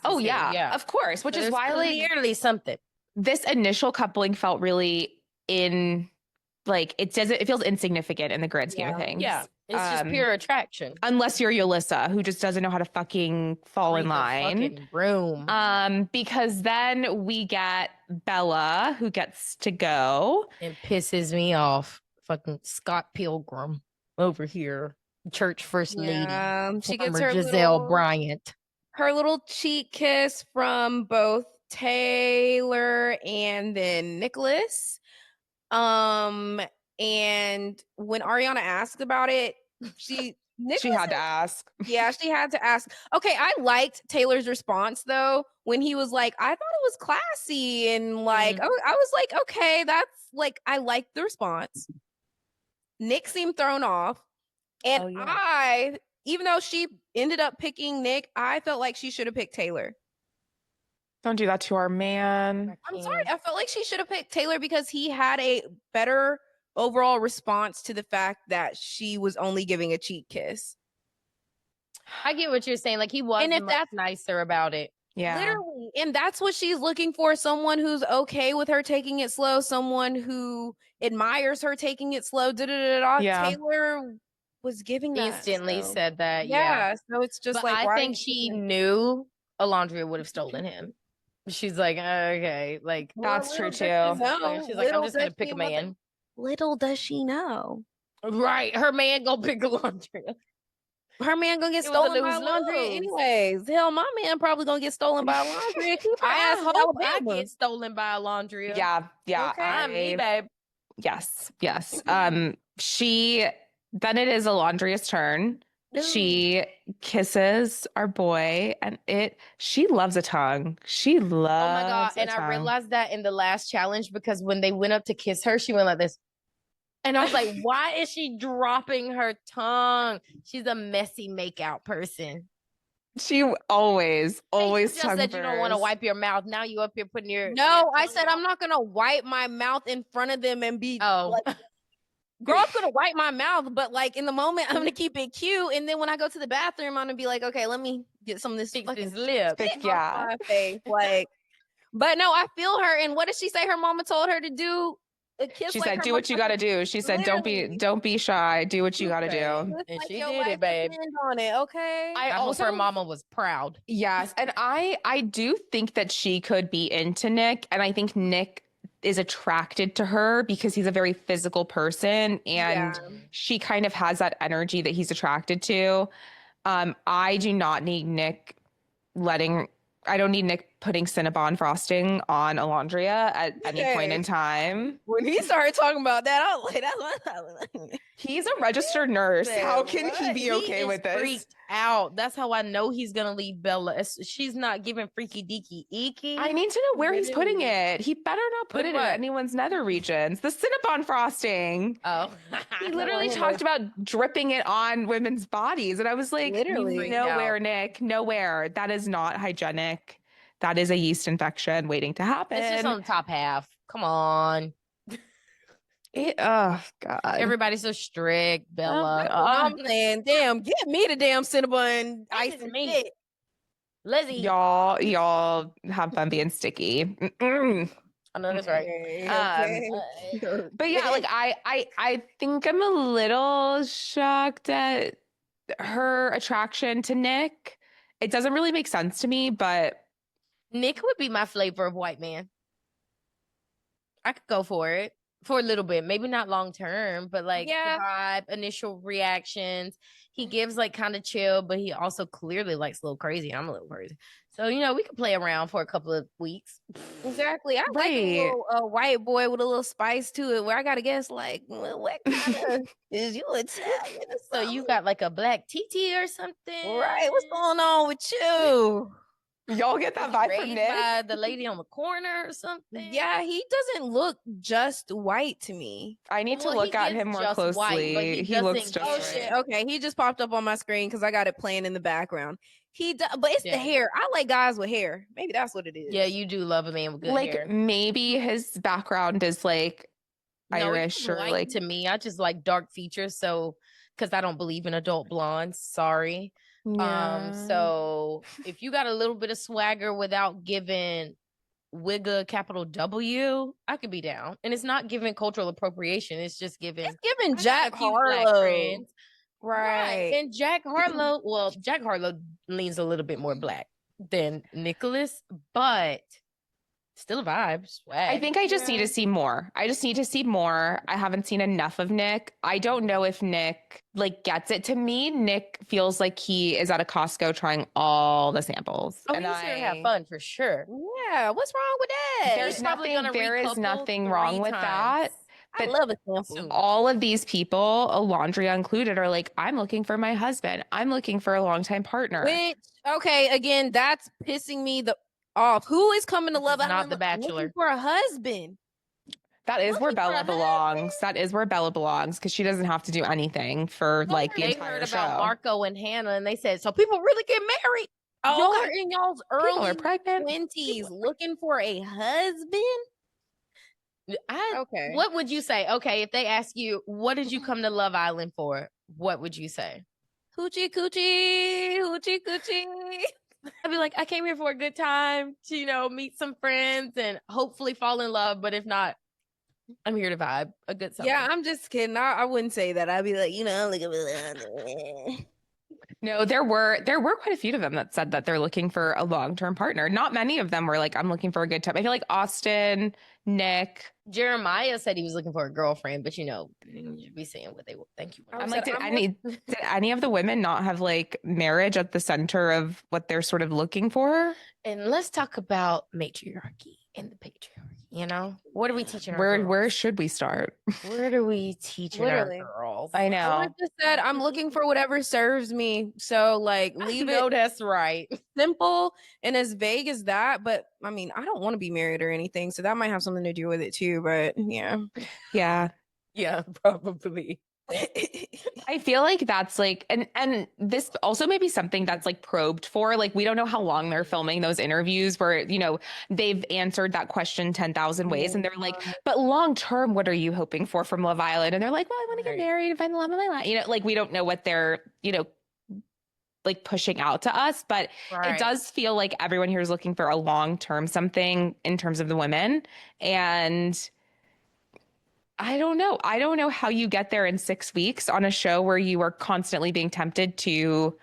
Of course. Which is why, like, clearly something. This initial coupling felt really in like it feels insignificant in the grand scheme of things. Yeah. It's just pure attraction. Unless you're Yulissa, who just doesn't know how to fucking fall in line. Fucking room. Because then we get Bella, who gets to go. It pisses me off. Fucking Scott Pilgrim over here. Church First Lady. She gets her Giselle Bryant. Her little cheek kiss from both Taylor and then Nicholas. And when Ariana asked about it, she had to ask. Yeah, she had to ask. Okay, I liked Taylor's response though when he was like, "I thought it was classy," and like, I was like, "Okay, that's like, I liked the response." Nick seemed thrown off, and I, even though she ended up picking Nick, I felt like she should have picked Taylor. Don't do that to our man. I'm sorry. I felt like she should have picked Taylor because he had a better overall response to the fact that she was only giving a cheek kiss. I get what you're saying. Like he was much nicer about it. Yeah. Literally. And that's what she's looking for. Someone who's okay with her taking it slow. Someone who admires her taking it slow. Yeah. Taylor was giving that. Instantly said that. Yeah. So it's just but like, I think she knew Alondria would have stolen him. She's like, okay, like that's true too. She's like, I'm just gonna pick a man. Little does she know. Right. Her man gonna pick Alondria. Her man gonna get stolen by Alondria anyways. Hell, my man probably gonna get stolen by Alondria. I hope I get stolen by Alondria. Yeah. Okay. I'm me, babe. Yes. Then it is Alondria's turn. She kisses our boy, and she loves a tongue. She loves. Oh my God. And I realized that in the last challenge because when they went up to kiss her, she went like this. And I was like, why is she dropping her tongue? She's a messy makeout person. She always just said you don't want to wipe your mouth. Now you up here putting your. No, I said I'm not gonna wipe my mouth in front of them and be like. Girl, I'm gonna wipe my mouth, but like in the moment, I'm gonna keep it cute. And then when I go to the bathroom, I'm gonna be like, okay, let me get some of this fucking lip. Yeah, my face. Like, but no, I feel her. And what did she say? Her mama told her to do. She said, "Do what you got to do." She said, "Don't be shy. Do what you got to do." And she did it, babe. On it, okay. I also, her mama was proud. Yes, and I do think that she could be into Nick, and I think Nick is attracted to her because he's a very physical person, and she kind of has that energy that he's attracted to. I do not need Nick I don't need Nick putting Cinnabon frosting on Alondria at any point in time. When he started talking about that, I was like, that's what he's a registered nurse. How can he be okay with this? Freaked out. That's how I know he's gonna leave Bella. She's not giving freaky deaky icky. I need to know where he's putting it. He better not put it in anyone's nether regions. The Cinnabon frosting. Oh. He literally talked about dripping it on women's bodies. And I was like, nowhere, Nick, nowhere. That is not hygienic. That is a yeast infection waiting to happen. It's just on the top half. Come on. Oh God! Everybody's so strict, Bella. I'm saying, damn, get me the damn Cinnabon ice and me. Lizzie, y'all have fun being sticky. Mm-mm. I know that's right. Okay. But yeah, like I think I'm a little shocked at her attraction to Nick. It doesn't really make sense to me, but Nick would be my flavor of white man. I could go for it. For a little bit, maybe not long term, but like vibe, initial reactions. He gives like kind of chill, but he also clearly likes a little crazy. I'm a little crazy. So, we could play around for a couple of weeks. Exactly. I like a white boy with a little spice to it where I got to guess like, what kind of is you Italian? So you got like a black TT or something? Right. What's going on with you? Y'all get that vibe from Nick? By the lady on the corner or something? Yeah, he doesn't look just white to me. I need to look at him more closely. White, he looks just white. Shit. Okay, he just popped up on my screen because I got it playing in the background. But it's the hair. I like guys with hair. Maybe that's what it is. Yeah, you do love a man with good hair. Like maybe his background is like Irish or like to me. I just like dark features, so because I don't believe in adult blondes. Sorry. Yeah. So if you got a little bit of swagger without giving Wigga capital W, I could be down. And it's not giving cultural appropriation. It's just giving. It's giving I got Jack a few black Harlow. friends. Right. And Jack Harlow, well, Jack Harlow leans a little bit more black than Nicholas, but still a vibe. Swag. I think I just need to see more. I just need to see more. I haven't seen enough of Nick. I don't know if Nick like gets it. To me, Nick feels like he is at a Costco trying all the samples. Oh, he's here to have fun for sure. Yeah, what's wrong with that? There is nothing wrong with that. But I love a sample. All of these people, Alondria included, are like, I'm looking for my husband. I'm looking for a longtime partner. Which, okay, again, that's pissing me off. Who is coming to Love Island? Not The Bachelor. Looking for a husband. That is where Bella belongs. That is where Bella belongs because she doesn't have to do anything for like the entire show. They heard about Marco and Hannah, and they said, so people really get married. Oh, Y'all are in y'all's early pregnant 20s looking for a husband. Okay. What would you say? Okay, if they ask you, what did you come to Love Island for? What would you say? Hoochie coochie, hoochie coochie. I'd be like, I came here for a good time to, meet some friends and hopefully fall in love. But if not, I'm here to vibe a good summer. Yeah, I'm just kidding. I wouldn't say that. I'd be like, look at me. No, there were quite a few of them that said that they're looking for a long-term partner. Not many of them were like, I'm looking for a good time. I feel like Austin, Nick, Jeremiah said he was looking for a girlfriend, but you should be saying what they think you want. I'm like, did any of the women not have like marriage at the center of what they're sort of looking for? And let's talk about matriarchy and the patriarchy. What are we teaching our girls? Where should we start? Where do we teach our girls? I know. I just said I'm looking for whatever serves me. So like leave it. That's right. Simple and as vague as that. But I mean, I don't want to be married or anything. So that might have something to do with it too. But yeah. Yeah. Yeah, probably. I feel like that's like, and this also may be something that's like probed for, like, we don't know how long they're filming those interviews where, they've answered that question 10,000 ways and they're like, but long term, what are you hoping for from Love Island? And they're like, well, I want to get married and find the love of my life. Like, we don't know what they're, like pushing out to us, but it does feel like everyone here is looking for a long-term something in terms of the women. And I don't know. I don't know how you get there in 6 weeks on a show where you are constantly being tempted to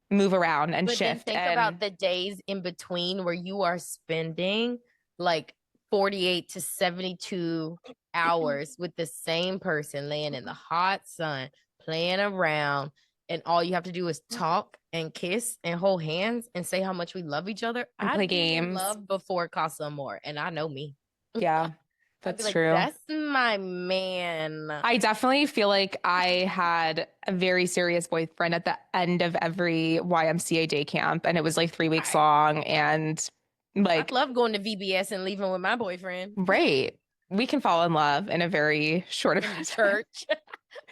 move around and shift. Then think about the days in between where you are spending like 48 to 72 hours with the same person laying in the hot sun, playing around, and all you have to do is talk and kiss and hold hands and say how much we love each other. And play games. Love before it costs some more, and I know me. Yeah. That's true. That's my man. I definitely feel like I had a very serious boyfriend at the end of every YMCA day camp, and it was like 3 weeks long. And like, I love going to VBS and leaving with my boyfriend. Right. We can fall in love in a very short amount of church.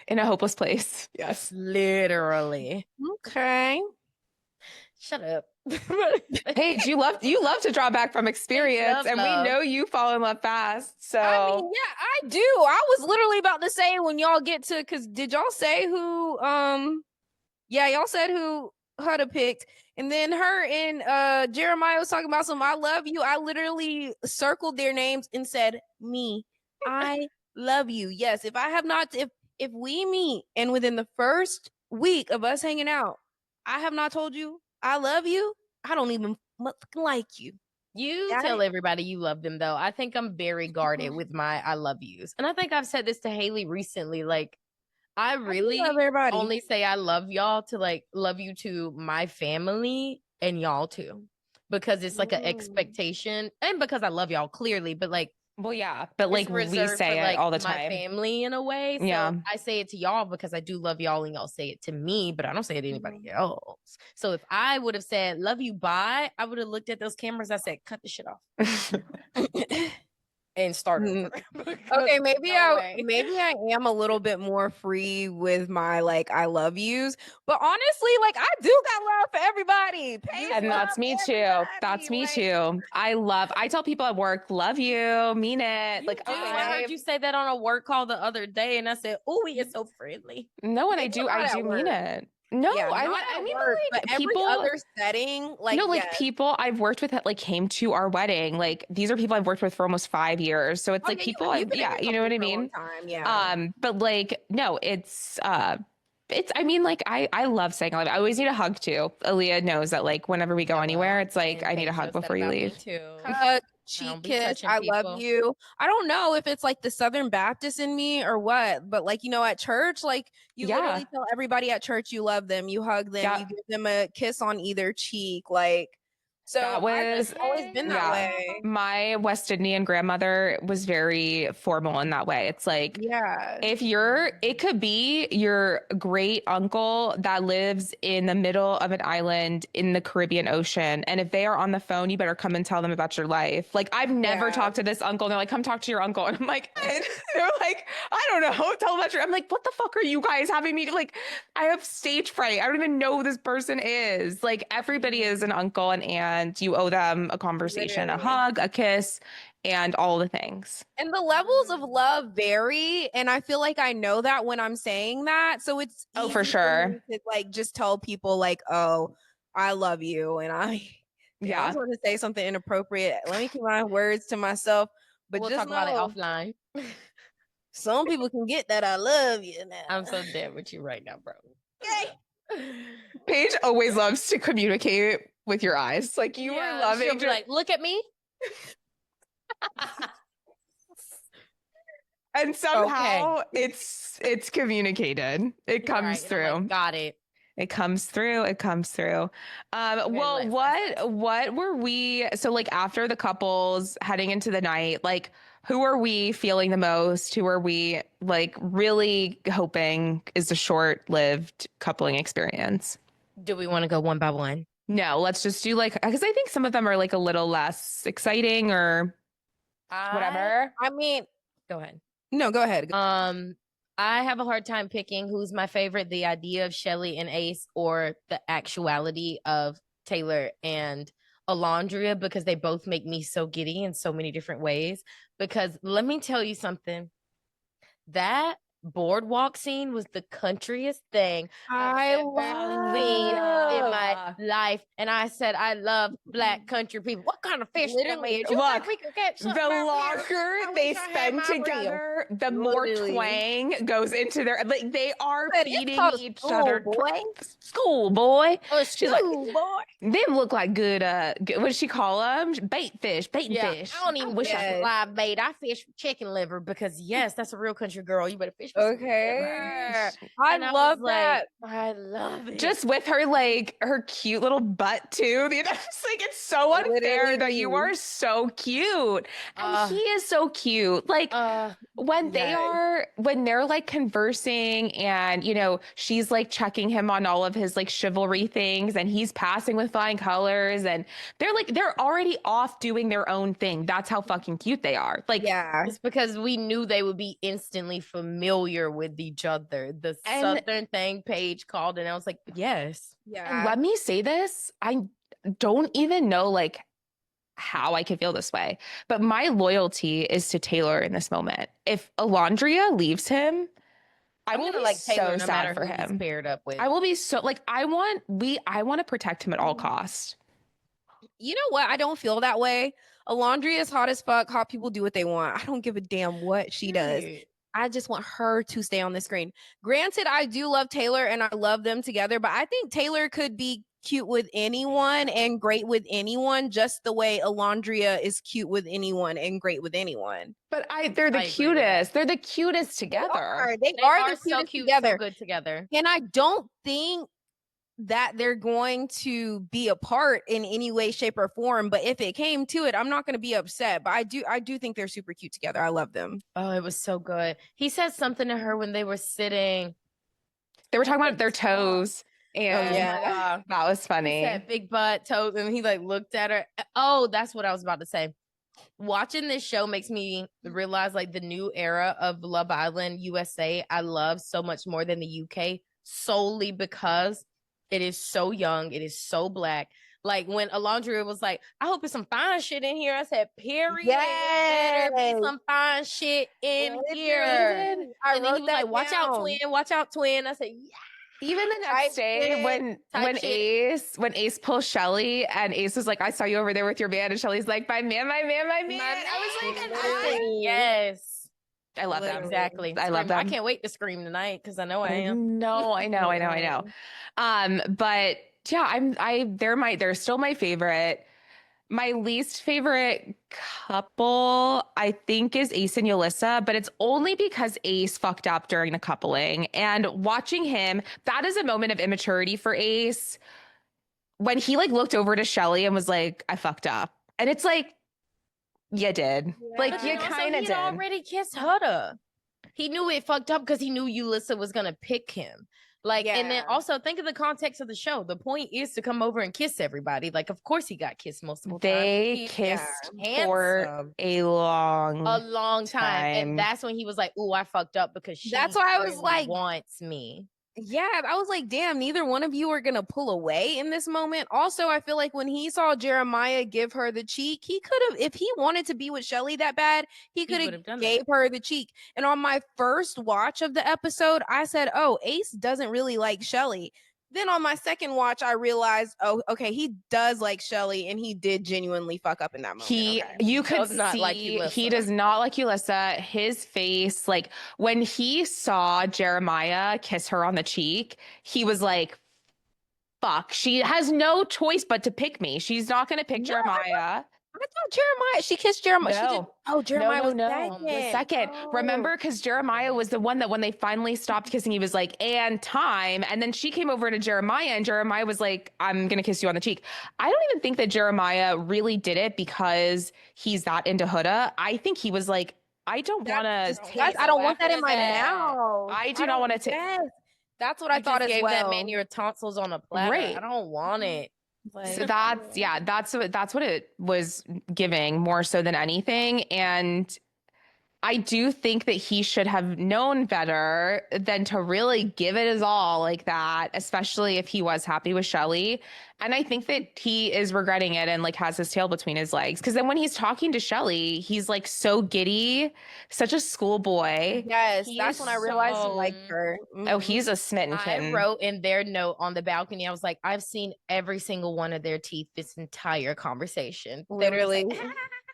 In a hopeless place. Yes. Literally. Okay. Shut up. Hey, you love to draw back from experience, and we know you fall in love fast. So I mean, yeah, I do. I was literally about to say when y'all get to, because did y'all say who? Y'all said who Hudda picked, and then her and Jeremiah was talking about some "I love you." I literally circled their names and said, "Me, I love you." Yes, if I have not, if we meet and within the first week of us hanging out, I have not told you I love you, I don't even like you. You tell everybody you love them, though. I think I'm very guarded with my I love yous. And I think I've said this to Haley recently. Like, I really only say I love y'all to like love you to my family and y'all too. Because it's like an expectation. And because I love y'all clearly, but like, well, yeah, but like we say it all the time. My family in a way. So yeah. I say it to y'all because I do love y'all and y'all say it to me, but I don't say it to anybody else. So if I would have said, love you, bye, I would have looked at those cameras. I said, cut the shit off. And started. Okay, maybe I am a little bit more free with my like I love yous, but honestly, like I do got love for everybody. And that's me too. That's me too. I tell people at work, love you, mean it. Like I heard you say that on a work call the other day, and I said, "Oh, he is so friendly." No, and I do mean it. No, Yeah, I not mean, at work, like but every people, other setting, like, like yes. people I've worked with that like came to our wedding. Like these are people I've worked with for almost 5 years. So it's Oh, like yeah, people you've been in yeah, your you know what company I for a long mean? time. Yeah. But like, no, it's I mean, like I love saying I love you. I always need a hug too. Aaliyah knows that like whenever we go anywhere, it's like I need a hug before you leave. Too. Hug, I cheek don't be kiss, touching I love people. you. I don't know if it's like the Southern Baptist in me or what, but like, at church, like you literally tell everybody at church you love them, you hug them, you give them a kiss on either cheek. Like, so That was I've always been that way. My West Indian grandmother was very formal in that way. It's like Yeah. it could be your great uncle that lives in the middle of an island in the Caribbean Ocean. And if they are on the phone, you better come and tell them about your life. Like, I've never talked to this uncle. And they're like, come talk to your uncle. And I'm like, and they're like, I don't know. Tell them about your, I'm like, what the fuck are you guys having me do? Like, I have stage fright. I don't even know who this person is. Like, everybody is an uncle and aunt. You owe them a conversation, Literally. a hug, a kiss, and all the things. And the levels of love vary, and I feel like I know that when I'm saying that. So it's Oh, for easy sure. me to like just tell people like, "Oh, I love you," and I was going to say something inappropriate. Let me keep my words to myself. But we'll just talk about it offline. Some people can get that I love you now. I'm so dead with you right now, bro. Okay. Paige always loves to communicate with your eyes. Like you are loving. She'll be like, look at me. And somehow it's communicated. It comes through. Like, got it. It comes through. It comes through. Well, what were we? So like after the couples heading into the night, like who are we feeling the most? Who are we like really hoping is a short-lived coupling experience? Do we want to go one by one? No, let's just do like, because I think some of them are like a little less exciting or whatever. I mean, go ahead. No, go ahead. I have a hard time picking who's my favorite, the idea of Shelly and Ace or the actuality of Taylor and Alondria, because they both make me so giddy in so many different ways. Because let me tell you something, that boardwalk scene was the countryest thing I've ever seen in my life. And I said, I love Black country people. What kind of fish did I make? Look, the longer they spend together, the more twang goes into their, like they are feeding each other. School boy. She's like, boy. Them look like good, what does she call them? Bait fish. I don't even wish I could live bait. I fish chicken liver because yes, that's a real country girl. You better fish. Okay. I love that. I love it. Just with her like her cute little butt too. Just like it's so unfair that you are so cute. And he is so cute. Like when they're like conversing and she's like checking him on all of his like chivalry things and he's passing with flying colors and they're already off doing their own thing. That's how fucking cute they are. Like it's because we knew they would be instantly familiar with each other. The Southern thing Paige called and I was like, yes. Yeah. And let me say this, I don't even know like how I could feel this way, but my loyalty is to Taylor in this moment. If Alondria leaves him, I will be like so sad for him. Paired up with. I will be so like I want to protect him at all costs. You know what? I don't feel that way. Alondria is hot as fuck. Hot people do what they want. I don't give a damn what she does. I just want her to stay on the screen. Granted, I do love Taylor and I love them together, but I think Taylor could be cute with anyone and great with anyone, just the way Alondria is cute with anyone and great with anyone. But they're the cutest. They're the cutest together. They are the so cutest cute, together. so good together. And I don't think that they're going to be apart in any way, shape, or form. But if it came to it, I'm not going to be upset. But I do think they're super cute together. I love them. Oh, it was so good. He said something to her when they were sitting. They were talking about their toes. And that was funny. He said big butt, toes, and he like looked at her. Oh, that's what I was about to say. Watching this show makes me realize like the new era of Love Island USA I love so much more than the UK, solely because it is so young. It is so Black. Like when Alondria was like, I hope it's some fine shit in here. I said, period. Yes. Better be some fine shit in here. I and then wrote he was that like, watch out, twin. Watch out, twin. I said, yes. Even the next day when Ace pulls Shelly and Ace was like, I saw you over there with your man, and Shelly's like, my man. I was like, yes. I love them. Exactly. I love them. I can't wait to scream tonight because I know I am. No, I know. But yeah, they're still my favorite. My least favorite couple, I think, is Ace and Yulissa, but it's only because Ace fucked up during the coupling. And watching him, that is a moment of immaturity for Ace. When he like looked over to Shelly and was like, I fucked up. And it's like, you did. Yeah. Like, you kind of did. He already kissed Huda. He knew it fucked up because he knew Yulissa was going to pick him. Like, and then also think of the context of the show. The point is to come over and kiss everybody. Like, of course he got kissed multiple times. They kissed for a long time. And that's when he was like, ooh, I fucked up because that's why I was like, wants me. Yeah, I was like, damn, neither one of you are gonna pull away in this moment. Also, I feel like when he saw Jeremiah give her the cheek, he could have, if he wanted to be with Shelly that bad, he could have gave her the cheek. And on my first watch of the episode, I said, oh, Ace doesn't really like Shelly. Then on my second watch, I realized, oh, okay, he does like Shelly, and he did genuinely fuck up in that moment. You could see he does not like Yulissa. His face, like when he saw Jeremiah kiss her on the cheek, he was like, fuck, she has no choice but to pick me. She's not going to pick Jeremiah. I thought Jeremiah, she kissed Jeremiah. No. Jeremiah was the second. Remember, because Jeremiah was the one that when they finally stopped kissing, he was like, and time. And then she came over to Jeremiah and Jeremiah was like, I'm going to kiss you on the cheek. I don't even think that Jeremiah really did it because he's that into Huda. I think he was like, I don't want to I don't want that in my mouth. I do not want to take. That's what I thought as well. That man your tonsils on a platter. Right. I don't want it. Like, so that's what it was giving more so than anything. And I do think that he should have known better than to really give it his all like that, especially if he was happy with Shelly. And I think that he is regretting it and like has his tail between his legs. Because then when he's talking to Shelly, he's like so giddy, such a schoolboy. Yes, that's when I realized he liked her. Oh, he's a smitten kitten. I wrote in their note on the balcony, I was like, I've seen every single one of their teeth this entire conversation. Literally.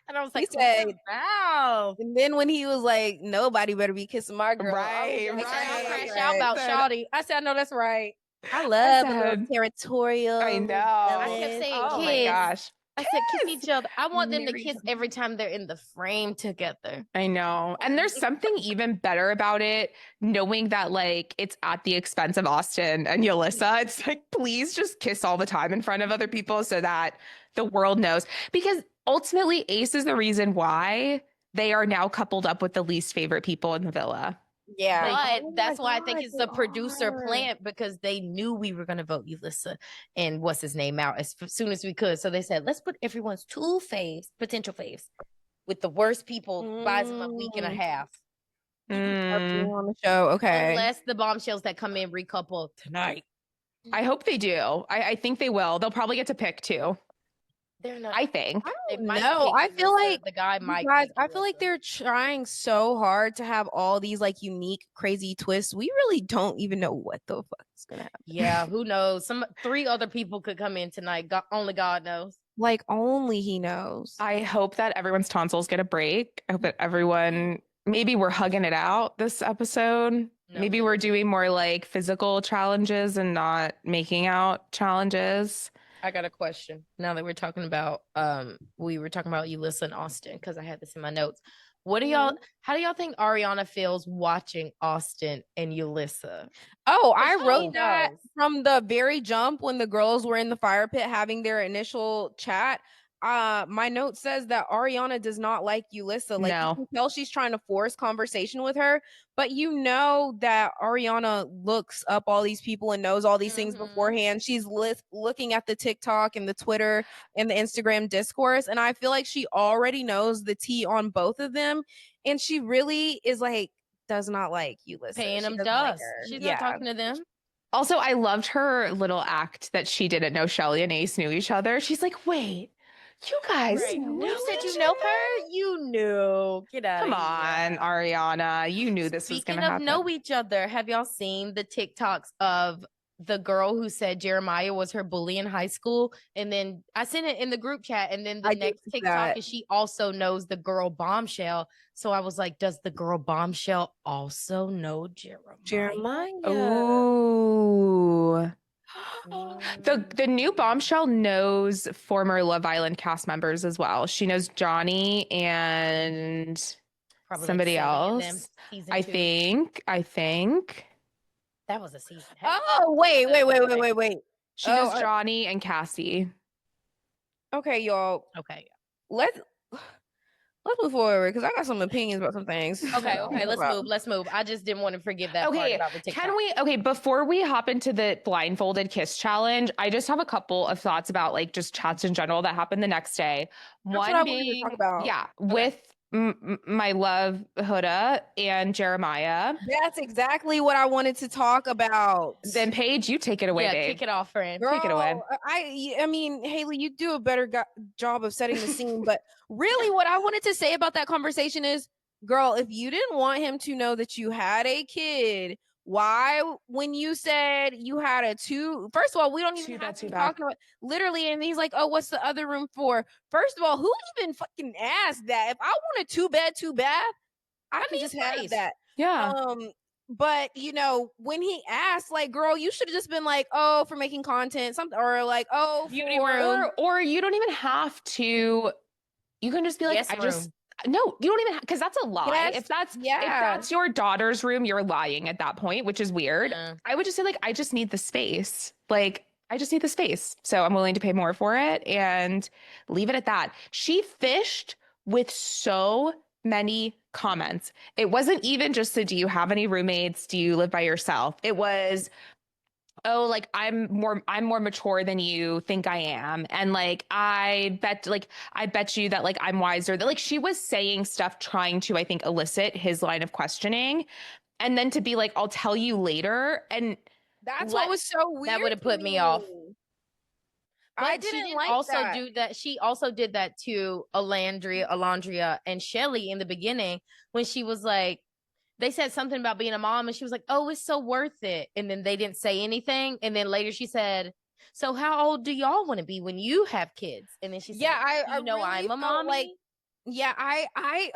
And I was like, he said, wow. And then when he was like, nobody better be kissing my girl. Right. I crash out about Shawty. I said, I know that's right. I love a little territorial. I know. I kept saying, oh my gosh. I said, kiss each other. I want them to kiss every time they're in the frame together. I know. And there's something even better about it, knowing that like it's at the expense of Austin and Yulissa. It's like, please just kiss all the time in front of other people so that the world knows. Because ultimately, Ace is the reason why they are now coupled up with the least favorite people in the villa. Yeah. But that's why I think it's the producer plant, because they knew we were going to vote Yulissa and what's his name out as soon as we could. So they said, let's put everyone's two faves, potential faves, with the worst people, buys them a week and a half. On the show. Okay. Unless the bombshells that come in recouple tonight. I hope they do. I think they will. They'll probably get to pick two. They're not. I think. No, I feel like the guy might. Guys, I feel like they're trying so hard to have all these like unique, crazy twists. We really don't even know what the fuck is gonna happen. Yeah, who knows? 3 other people could come in tonight. only God knows. Like only he knows. I hope that everyone's tonsils get a break. I hope that everyone. Maybe we're hugging it out this episode. No. Maybe we're doing more like physical challenges and not making out challenges. I got a question. Now that we're talking about, we were talking about Yulissa and Austin because I had this in my notes. What do y'all? How do y'all think Ariana feels watching Austin and Yulissa? Oh, I wrote that from the very jump when the girls were in the fire pit having their initial chat. My note says that Ariana does not like Yulissa. Like you can tell she's trying to force conversation with her, but you know that Ariana looks up all these people and knows all these things beforehand. She's looking at the TikTok and the Twitter and the Instagram discourse, and I feel like she already knows the tea on both of them, and she really is like does not like Yulissa. Paying them dust. She's not talking to them. Also, I loved her little act that she didn't know Shelly and Ace knew each other. She's like, wait. You guys you said you know her? You knew. Get out Come on, Ariana. You knew this was going to happen. Speaking of know each other, have y'all seen the TikToks of the girl who said Jeremiah was her bully in high school. And then I sent it in the group chat. And then the next TikTok is she also knows the girl Bombshell. So I was like, does the girl Bombshell also know Jeremiah? Oh. The new Bombshell knows former Love Island cast members as well. She knows Johnny and Probably somebody like else. I think. That was a season. Oh, wait. She knows Johnny and Cassie. Okay, y'all. Okay. Let's move forward because I got some opinions about some things. Okay, let's move. I just didn't want to forget that part about the TikTok. Before we hop into the blindfolded kiss challenge, I just have a couple of thoughts about like just chats in general that happened the next day. One being, talk about. With my love Huda and Jeremiah. That's exactly what I wanted to talk about. Then Paige, you take it away, babe. Kick it off, friend. Girl, take it away. I mean, Haley, you do a better job of setting the scene, but really what I wanted to say about that conversation is, girl, if you didn't want him to know that you had a kid, why, when you said you had first of all, we don't even have to be talking about literally, and he's like, oh, what's the other room for? First of all, who even fucking asked that? If I want a 2-bed, 2-bath, I can just have that. Yeah. But you know, when he asked, like, girl, you should have just been like, oh, for making content, something, or like, oh, beauty room, or you don't even have to. You can just be like, no, you don't even because that's a lie. Yes, if that's your daughter's room, you're lying at that point, which is weird. I would just say like, I just need the space. Like, I just need the space. So I'm willing to pay more for it and leave it at that. She fished with so many comments. It wasn't even just do you have any roommates? Do you live by yourself? It was, oh, like I'm more mature than you think I am. And like, I bet you that like I'm wiser. That like she was saying stuff trying to, I think, elicit his line of questioning. And then to be like, I'll tell you later. And that's what was so weird. That would have put me off. But I didn't like also that. do that. She also did that to Alandria, and Shelly in the beginning when she was like, they said something about being a mom, and she was like, oh, it's so worth it. And then they didn't say anything. And then later she said, so how old do y'all want to be when you have kids? And then she said, I know, really I'm a mom. Like,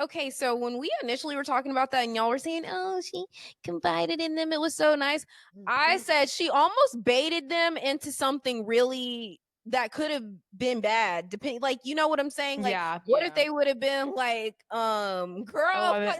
okay. So when we initially were talking about that and y'all were saying, oh, she confided in them, it was so nice. I said she almost baited them into something really that could have been bad. Like, you know what I'm saying? Like, what if they would have been like, girl,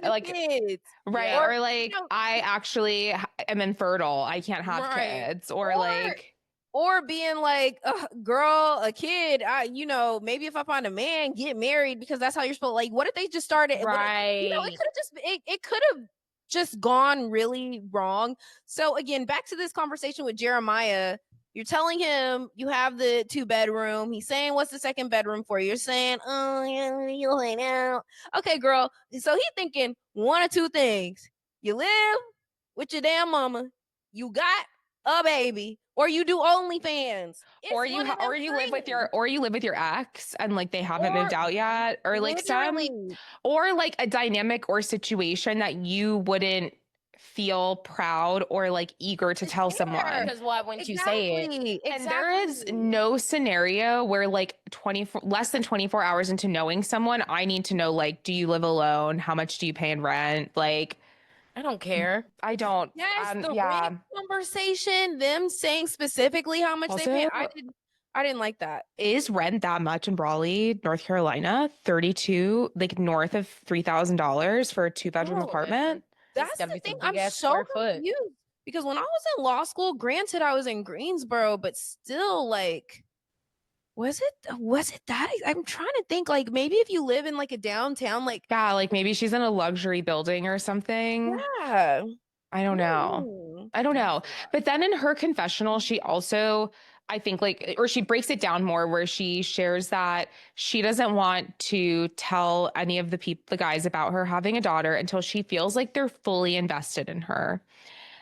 like kids, right? Yeah. Or like, you know, I actually am infertile, I can't have kids, or like, or being like, girl, a kid, you know, maybe if I find a man, get married because that's how you're supposed. Like, what if they just started? Right. You know, it could have just it could have just gone really wrong. So again, back to this conversation with Jeremiah. You're telling him you have the 2-bedroom. He's saying, what's the second bedroom for? You're saying, oh, yeah, you'll hang out. Okay, girl. So he's thinking one or two things. You live with your damn mama. You got a baby. Or you do OnlyFans. Or you live with your ex and like they haven't moved out yet. Or like or like a dynamic or situation that you wouldn't feel proud or like eager to tell someone. Because why wouldn't you say it? Exactly. And there is no scenario where like less than 24 hours into knowing someone, I need to know, like, do you live alone? How much do you pay in rent? Like, I don't care. I don't. Yes, the rent conversation, them saying specifically how much also, they pay. I didn't like that. Is rent that much in Brawley, North Carolina? 32, like north of $3,000 for a 2-bedroom apartment? That's the thing. I'm so confused because when I was in law school, granted I was in Greensboro, but still, like, was it that? I'm trying to think, like, maybe if you live in like a downtown, like, yeah, like maybe she's in a luxury building or something. Yeah, I don't know. But then in her confessional, she also, I think, like, or she breaks it down more where she shares that she doesn't want to tell any of the guys about her having a daughter until she feels like they're fully invested in her.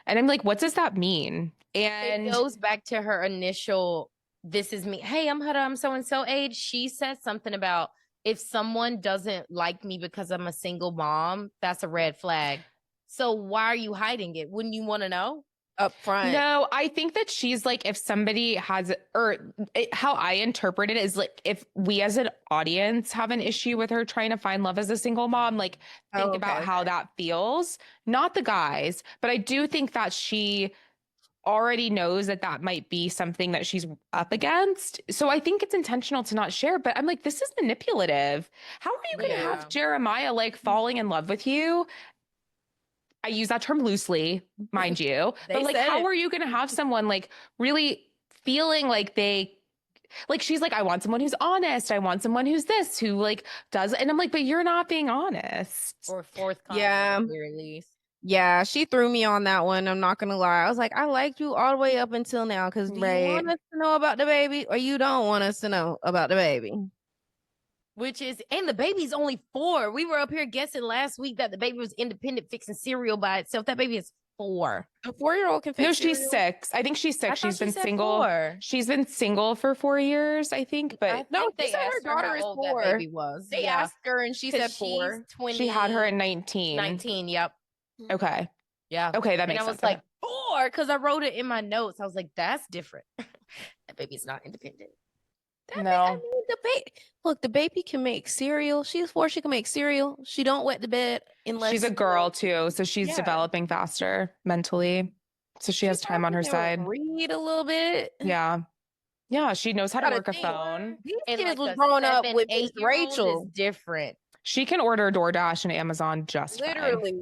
And I'm like, what does that mean? And it goes back to her initial, this is me. Hey, I'm Huda, I'm so-and-so age. She said something about if someone doesn't like me because I'm a single mom, that's a red flag. So why are you hiding it? Wouldn't you want to know? up front. No, I think that she's like, if somebody has, how I interpret it is like, if we as an audience have an issue with her trying to find love as a single mom, like think about how that feels, not the guys, but I do think that she already knows that that might be something that she's up against. So I think it's intentional to not share, but I'm like, this is manipulative. How are you going to have Jeremiah like falling in love with you? I use that term loosely, mind you. But like, how are you going to have someone like really feeling like she's like, I want someone who's honest. I want someone who's this, who like does. And I'm like, but you're not being honest. Or forthcoming. Yeah. At the very least. Yeah, she threw me on that one. I'm not gonna lie. I was like, I liked you all the way up until now. Because do you want us to know about the baby, or you don't want us to know about the baby? Which is, and the baby's only 4. We were up here guessing last week that the baby was independent, fixing cereal by itself. That baby is 4. A 4-year-old can fix No, cereal? she's 6. I think she's 6. She's been single. 4. She's been single for 4 years, I think. But no, they said her daughter is 4. That baby was. They asked her, and she said 4. 20, she had her at 19. 19. Yep. Okay. Yeah. Okay, that makes sense. sense. I was like 4 because I wrote it in my notes. I was like, that's different. That baby's not independent. No. Look, the baby can make cereal. She's 4. She can make cereal. She don't wet the bed unless she's a girl too, so she's developing faster mentally. So she has time on her side. Read a little bit. Yeah. Yeah, she knows how to work a phone. These kids was growing up with Rachel. Is different. She can order DoorDash and Amazon just literally.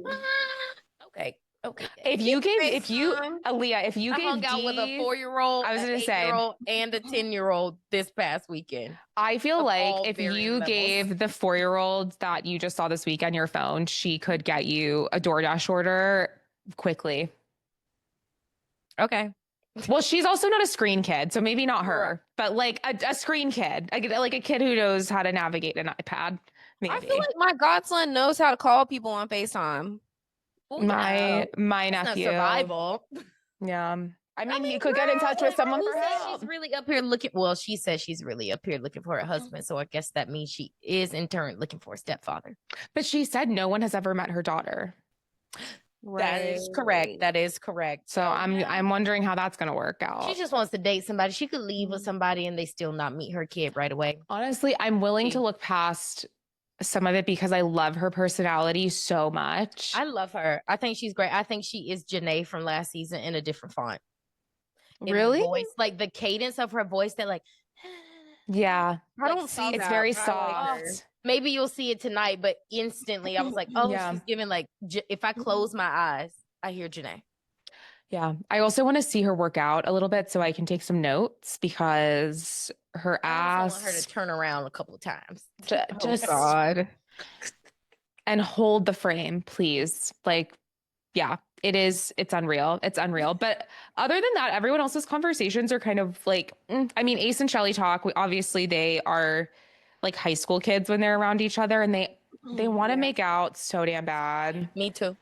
Okay. Aaliyah, if you I gave hung out with a 4-year-old, I was gonna say, and a 10-year-old this past weekend. I feel like if you gave the 4-year-old that you just saw this weekend your phone, she could get you a DoorDash order quickly. Okay. Well, she's also not a screen kid, so maybe not her, but like a screen kid, like a kid who knows how to navigate an iPad. Maybe. I feel like my godson knows how to call people on FaceTime. My nephew. Survival. Yeah. I mean, he could get in touch with someone for help. She's really up here looking. Well, she says she's really up here looking for a husband. So I guess that means she is in turn looking for a stepfather. But she said no one has ever met her daughter. Right. That is correct. That is correct. So I'm wondering how that's going to work out. She just wants to date somebody. She could leave with somebody and they still not meet her kid right away. Honestly, I'm willing to look past some of it because I love her personality so much. I love her. I think she's great. I think she is Janae from last season in a different font. Really? Voice, like the cadence of her voice that like yeah. I don't see it's very soft. Maybe you'll see it tonight, but instantly I was like, oh, she's giving like if I close my eyes, I hear Janae. Yeah. I also want to see her work out a little bit so I can take some notes because her ass. I want her to turn around a couple of times. Just God. And hold the frame, please. Like, yeah, it's unreal. It's unreal. But other than that, everyone else's conversations are kind of like, I mean, Ace and Shelly talk. Obviously, they are like high school kids when they're around each other and they want to make out so damn bad. Me too.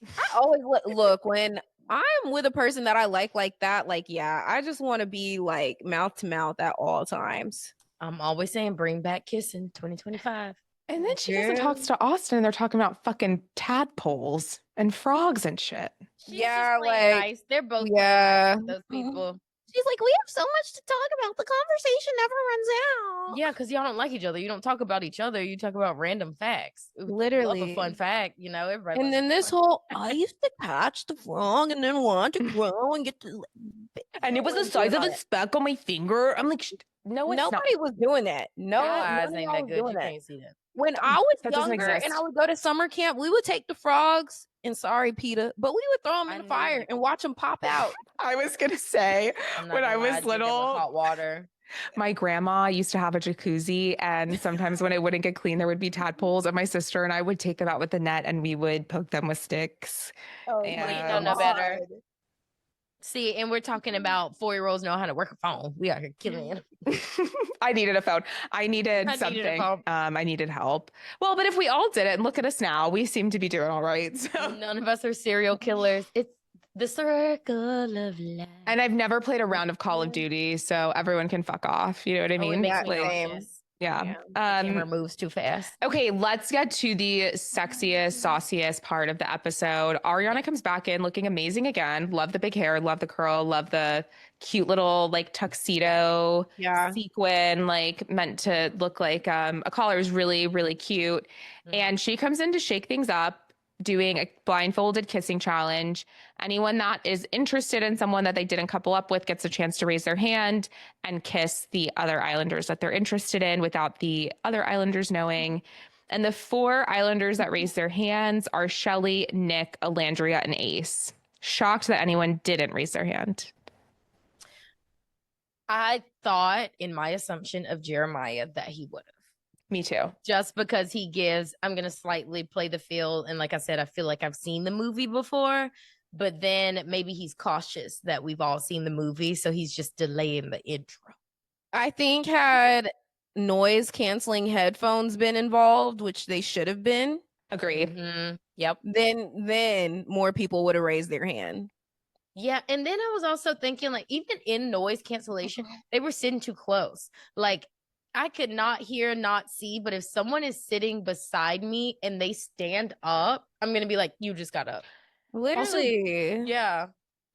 I always look when I'm with a person that I like that. Like, yeah, I just want to be like mouth to mouth at all times. I'm always saying bring back kissing 2025. And then she goes and talks to Austin and they're talking about fucking tadpoles and frogs and shit. She's like nice. They're both nice, those people. She's like, we have so much to talk about. The conversation never runs out. Yeah, because y'all don't like each other. You don't talk about each other. You talk about random facts. Literally. Love a fun fact, you know. Everybody. And then this whole, I used to catch the frog and then want to grow and get to. And it was the size of a speck on my finger. I'm like, no, it's nobody was doing that. No, eyes ain't that good. You can't see that. When I was younger and I would go to summer camp, we would take the frogs, and sorry, PETA, but we would throw them in the fire and watch them pop out. I was going to say, when I was little, hot water. My grandma used to have a jacuzzi, and sometimes when it wouldn't get clean, there would be tadpoles, and my sister and I would take them out with the net, and we would poke them with sticks. Oh, you don't know better. See, and we're talking about 4-year-olds know how to work a phone. We are here killing them. I needed a phone. I needed something. I needed help. Well, but if we all did it, and look at us now, we seem to be doing all right. So. None of us are serial killers. It's the circle of life. And I've never played a round of Call of Duty, so everyone can fuck off. You know what I mean? It makes me Yeah. The camera moves too fast. Okay, let's get to the sexiest, sauciest part of the episode. Ariana comes back in looking amazing again. Love the big hair, love the curl, love the cute little like tuxedo sequin, like meant to look like a collar is really, really cute. And she comes in to shake things up, doing a blindfolded kissing challenge. Anyone that is interested in someone that they didn't couple up with gets a chance to raise their hand and kiss the other Islanders that they're interested in without the other Islanders knowing. And the 4 Islanders that raise their hands are Shelly, Nick, Alandria, and Ace. Shocked that anyone didn't raise their hand. I thought in my assumption of Jeremiah that he would have. Me too. Just because he gives, I'm going to slightly play the field. And like I said, I feel like I've seen the movie before, but then maybe he's cautious that we've all seen the movie. So he's just delaying the intro. I think had noise canceling headphones been involved, which they should have been. Agreed. Yep. Then more people would have raised their hand. Yeah. And then I was also thinking, like, even in noise cancellation, they were sitting too close. Like, I could not hear, not see, but if someone is sitting beside me and they stand up, I'm going to be like, you just got up. Literally. Also, yeah.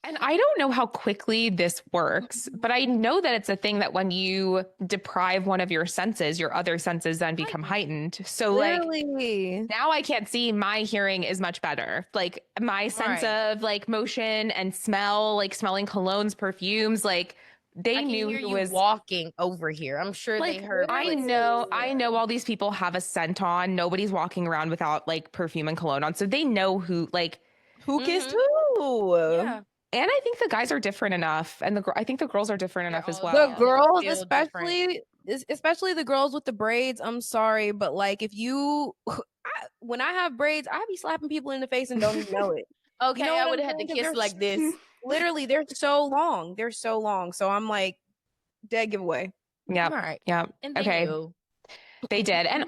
And I don't know how quickly this works, but I know that it's a thing that when you deprive one of your senses, your other senses then become heightened. So Literally. like now I can't see, my hearing is much better. Like my sense of like motion and smell, like smelling colognes, perfumes, like they knew who who was walking over here. I'm sure like, they heard. I know all these people have a scent on. Nobody's walking around without like perfume and cologne on. So they know who kissed who. Yeah. And I think the guys are different enough, and I think the girls are different enough as well. The girls, especially the girls with the braids. I'm sorry, but like if when I have braids, I be slapping people in the face and don't even know it. Okay, you know I would have had to kiss like this. Literally, they're so long. They're so long. So I'm like, dead giveaway. Yeah. All right. Yeah. Okay. Knew. They did. And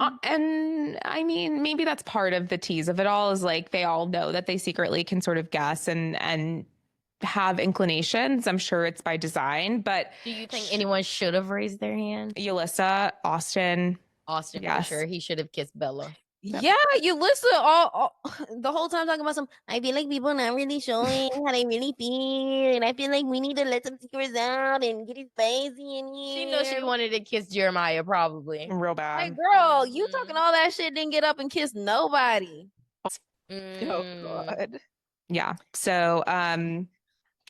I mean, maybe that's part of the tease of it all, is like they all know that they secretly can sort of guess and have inclinations. I'm sure it's by design, but do you think anyone should have raised their hand? Yulissa, Austin, yes. For sure. He should have kissed Bella. Yeah, Yulissa all the whole time talking about I feel like people not really showing how they really feel, and I feel like we need to let some secrets out and get his spicy in here. She knows she wanted to kiss Jeremiah, probably. Real bad. Hey, girl, you talking all that shit, didn't get up and kiss nobody. Oh God. Yeah. So,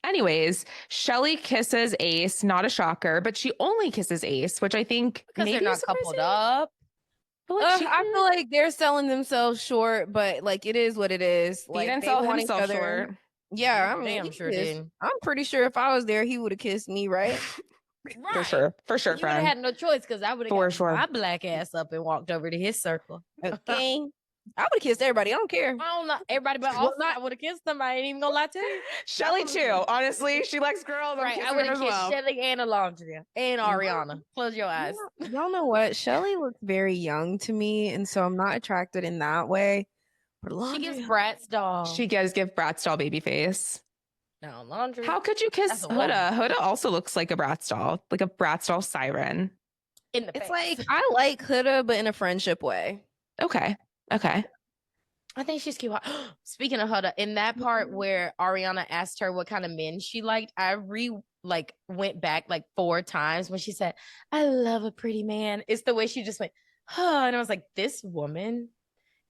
anyways, Shelly kisses Ace, not a shocker, but she only kisses Ace, which I think because maybe they're not coupled up. I feel like they're selling themselves short, but like it is what it is. He Like didn't they sell want himself each other. short. Yeah, I mean, damn sure did. I'm pretty sure if I was there, he would have kissed me, right? For sure, you would have had no choice because I would have got my black ass up and walked over to his circle. Okay. I would have kissed everybody. I don't care. I don't know everybody, but also I would have kissed somebody. I ain't even gonna lie to you. Shelly too. Honestly, she likes girls. Right, I would have kissed Shelly and Alondria and Ariana. Close your eyes. Y'all know what? Shelly looks very young to me, and so I'm not attracted in that way. But she gives Bratz doll. She does give Bratz doll baby face. No, Alondria. How could you kiss Huda? Huda also looks like a Bratz doll, like a Bratz doll siren. It's face. Like I like Huda, but in a friendship way. Okay. I think she's cute. Speaking of Huda, in that part where Ariana asked her what kind of men she liked, I went back like 4 times when she said, "I love a pretty man." It's the way she just went, "Huh," and I was like, "This woman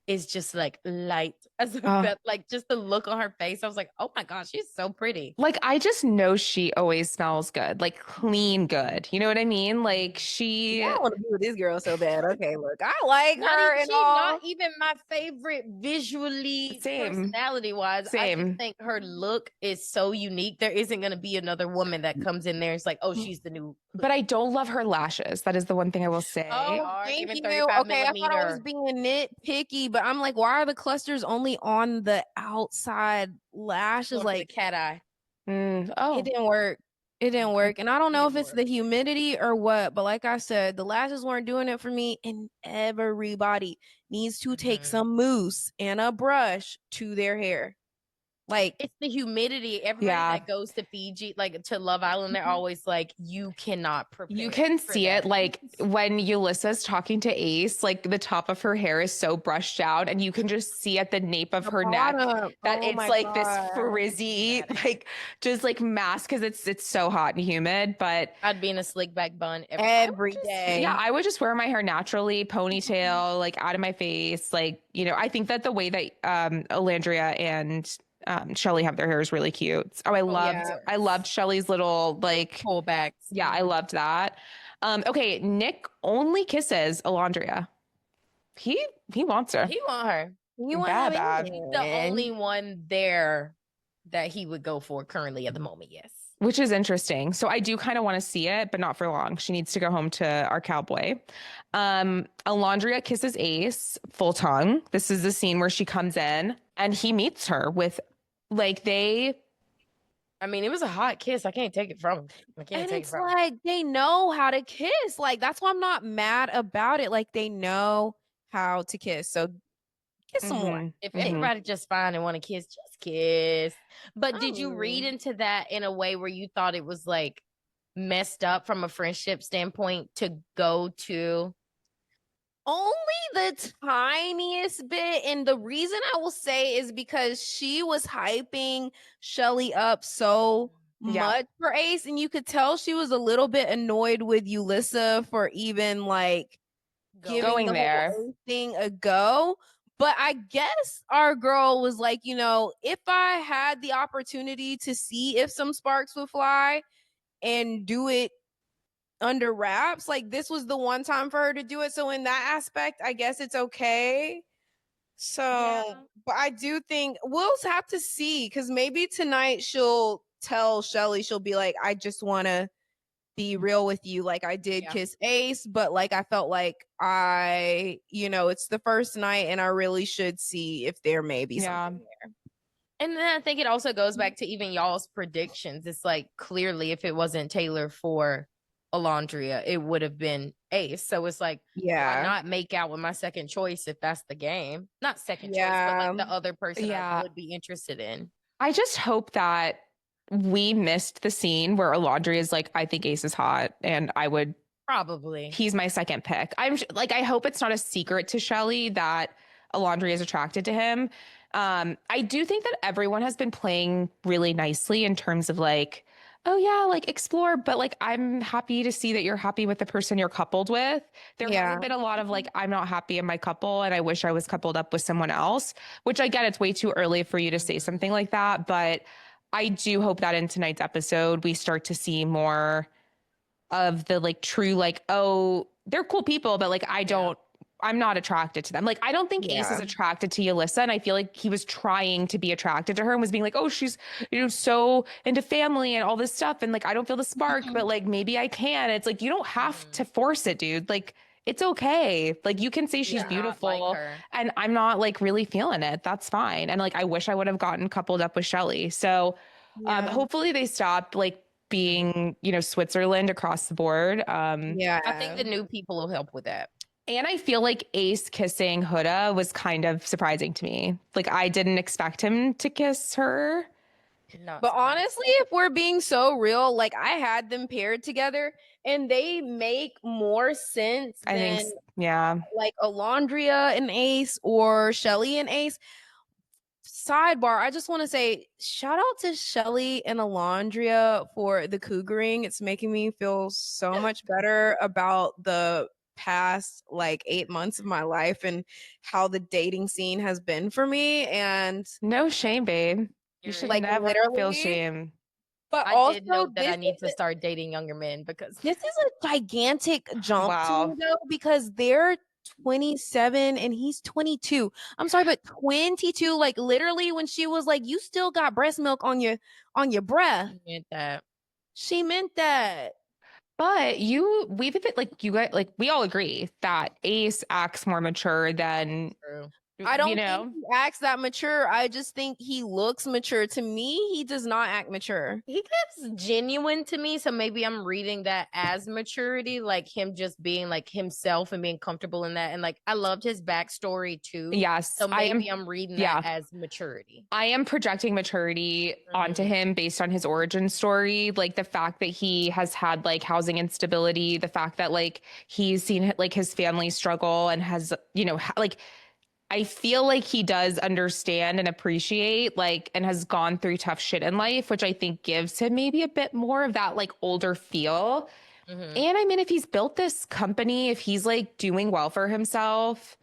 is just like light as a like just the look on her face." I was like, "Oh my gosh, she's so pretty." Like I just know she always smells good, like clean good. You know what I mean? Like she. I want to be with this girl so bad. Okay, look, I like her and she's all. Not even my favorite visually, personality wise. I just think her look is so unique. There isn't going to be another woman that comes in there. It's like, oh, she's the new. But I don't love her lashes. That is the one thing I will say. Oh, thank you. Okay, I thought I was being nitpicky, but I'm like, why are the clusters only on the outside lashes? Like cat eye. It didn't work. It didn't work. And I don't know if it's the humidity or what, but like I said, the lashes weren't doing it for me. And everybody needs to take some mousse and a brush to their hair. Like, it's the humidity. Everybody that goes to Fiji, like to Love Island, they're always like, you cannot prepare. You can see it like when Ulyssa's talking to Ace, like the top of her hair is so brushed out, and you can just see at the nape of her neck that it's like this frizzy, like just like mask because it's so hot and humid. But I'd be in a slick back bun every day. Yeah, I would just wear my hair naturally, ponytail, like out of my face. Like, you know, I think that the way that Alandria and Shelly have their hair is really cute. Oh, I loved Shelly's little like pullbacks. Yeah, I loved that. Okay, Nick only kisses Alandria. He wants her. He want her. You bad. He's the only one there that he would go for currently at the moment. Yes. Which is interesting. So I do kind of want to see it, but not for long. She needs to go home to our cowboy. Alandria kisses Ace full tongue. This is the scene where she comes in and he meets her with like I mean, it was a hot kiss. I can't take it from him. It's like they know how to kiss. Like, that's why I'm not mad about it. Like, they know how to kiss. So kiss some more. If everybody just fine and want to kiss, just kiss. But did you read into that in a way where you thought it was like messed up from a friendship standpoint to go to? Only the tiniest bit. And the reason I will say is because she was hyping Shelly up so much for Ace. And you could tell she was a little bit annoyed with Ulyssa for even like giving the there whole thing a go. But I guess our girl was like, you know, if I had the opportunity to see if some sparks would fly and do it under wraps, like this was the one time for her to do it. So in that aspect, I guess it's okay. So, but I do think we'll have to see, because maybe tonight she'll tell Shelly, she'll be like, I just want to be real with you. Like, I did kiss Ace, but like I felt like it's the first night and I really should see if there may be something there. And then I think it also goes back to even y'all's predictions. It's like, clearly if it wasn't Taylor for Alandria, it would have been Ace. So it's like, why not make out with my second choice if that's the game? Not second choice, but like the other person I would be interested in. I just hope that we missed the scene where Alandria is like, I think Ace is hot, and I would probably. He's my second pick. I'm like, I hope it's not a secret to Shelly that Alandria is attracted to him. I do think that everyone has been playing really nicely in terms of like, oh yeah, like explore, but like I'm happy to see that you're happy with the person you're coupled with. There hasn't been a lot of like, I'm not happy in my couple and I wish I was coupled up with someone else, which I get it's way too early for you to say something like that, but I do hope that in tonight's episode we start to see more of the like true like, oh, they're cool people, but like I'm not attracted to them. Like, I don't think Ace is attracted to Ulyssa, and I feel like he was trying to be attracted to her and was being like, oh, she's, so into family and all this stuff. And like, I don't feel the spark, but like, maybe I can. It's like, you don't have to force it, dude. Like, it's okay. Like, you can say she's beautiful and I'm not like really feeling it. That's fine. And like, I wish I would have gotten coupled up with Shelly. So hopefully they stop like being, Switzerland across the board. I think the new people will help with that. And I feel like Ace kissing Huda was kind of surprising to me. Like, I didn't expect him to kiss her. But honestly, if we're being so real, like I had them paired together and they make more sense than like Alandria and Ace or Shelly and Ace. Sidebar, I just want to say shout out to Shelly and Alandria for the cougaring. It's making me feel so much better about the past like 8 months of my life and how the dating scene has been for me. And no shame, babe. You should like never feel shame. But I also did know that I need to start dating younger men, because this is a gigantic jump to me, though, because they're 27 and he's 22. I'm sorry, but 22, like literally when she was like, you still got breast milk on your breath. She meant that. She meant that. But we all agree that Ace acts more mature than I don't you know? think he acts that mature. I just think he looks mature. To me, he does not act mature. He gives genuine to me, so maybe I'm reading that as maturity, like him just being like himself and being comfortable in that. And like I loved his backstory too. Yes, So maybe I'm reading that as maturity. I am projecting maturity onto him based on his origin story. Like the fact that he has had like housing instability, the fact that like he's seen like his family struggle and has, you know, like I feel like he does understand and appreciate like and has gone through tough shit in life, which I think gives him maybe a bit more of that like older feel. And I mean, if he's built this company, if he's like doing well for himself,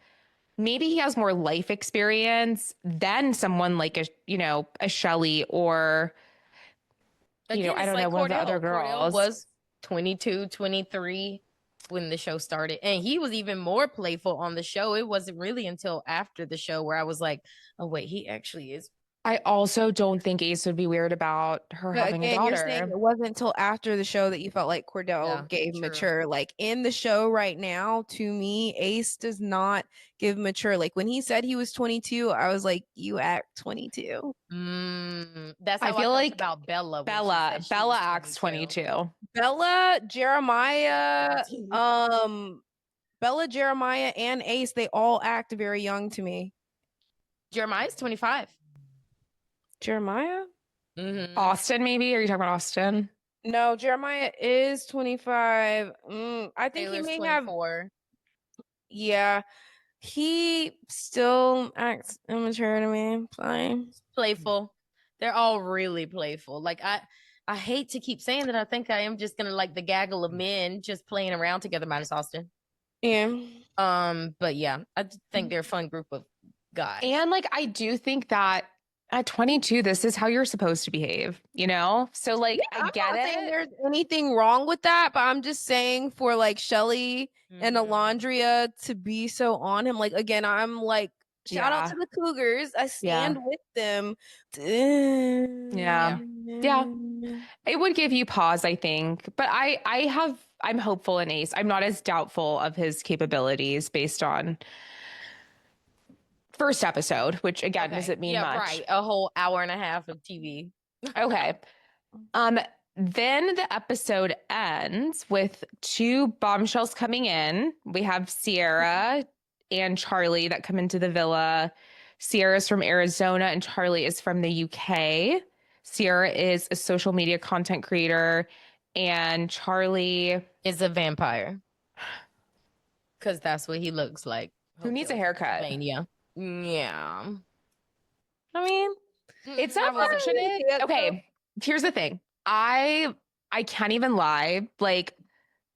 maybe he has more life experience than someone like a Shelley or Again, I don't know, one of the other girls. Cordell was 22, 23 when the show started. And he was even more playful on the show. It wasn't really until after the show where I was like, oh, wait, he actually is. I also don't think Ace would be weird about her having a daughter. You're saying it wasn't until after the show that you felt like Cordell gave mature. Like in the show right now, to me, Ace does not give mature. Like when he said he was 22, I was like, you act 22. That's how I feel like about Bella. Bella acts 22. Bella, Jeremiah, and Ace, they all act very young to me. Jeremiah's 25. Jeremiah? Austin, maybe? Are you talking about Austin? No, Jeremiah is 25. I think Taylor's he may 24. have. Yeah. He still acts immature to me. Fine. Playful. They're all really playful. Like I hate to keep saying that. I think I am just gonna like the gaggle of men just playing around together, minus Austin. Yeah. But yeah, I think they're a fun group of guys. And like I do think that at 22, this is how you're supposed to behave, you know? So like I get it. Saying there's anything wrong with that, but I'm just saying for like Shelley and Alondria to be so on him. Like again, I'm like, shout out to the Cougars. I stand with them. Yeah. It would give you pause, I think. But I'm hopeful in Ace. I'm not as doubtful of his capabilities based on first episode, which again doesn't mean much. Right. A whole hour and a half of TV. Okay. Then the episode ends with two bombshells coming in. We have Sierra and Charlie that come into the villa. Sierra's from Arizona and Charlie is from the UK. Sierra is a social media content creator and Charlie is a vampire. Because that's what he looks like. Who needs a haircut? Yeah. I mean, it's unfortunate. Okay, here's the thing. I can't even lie. Like,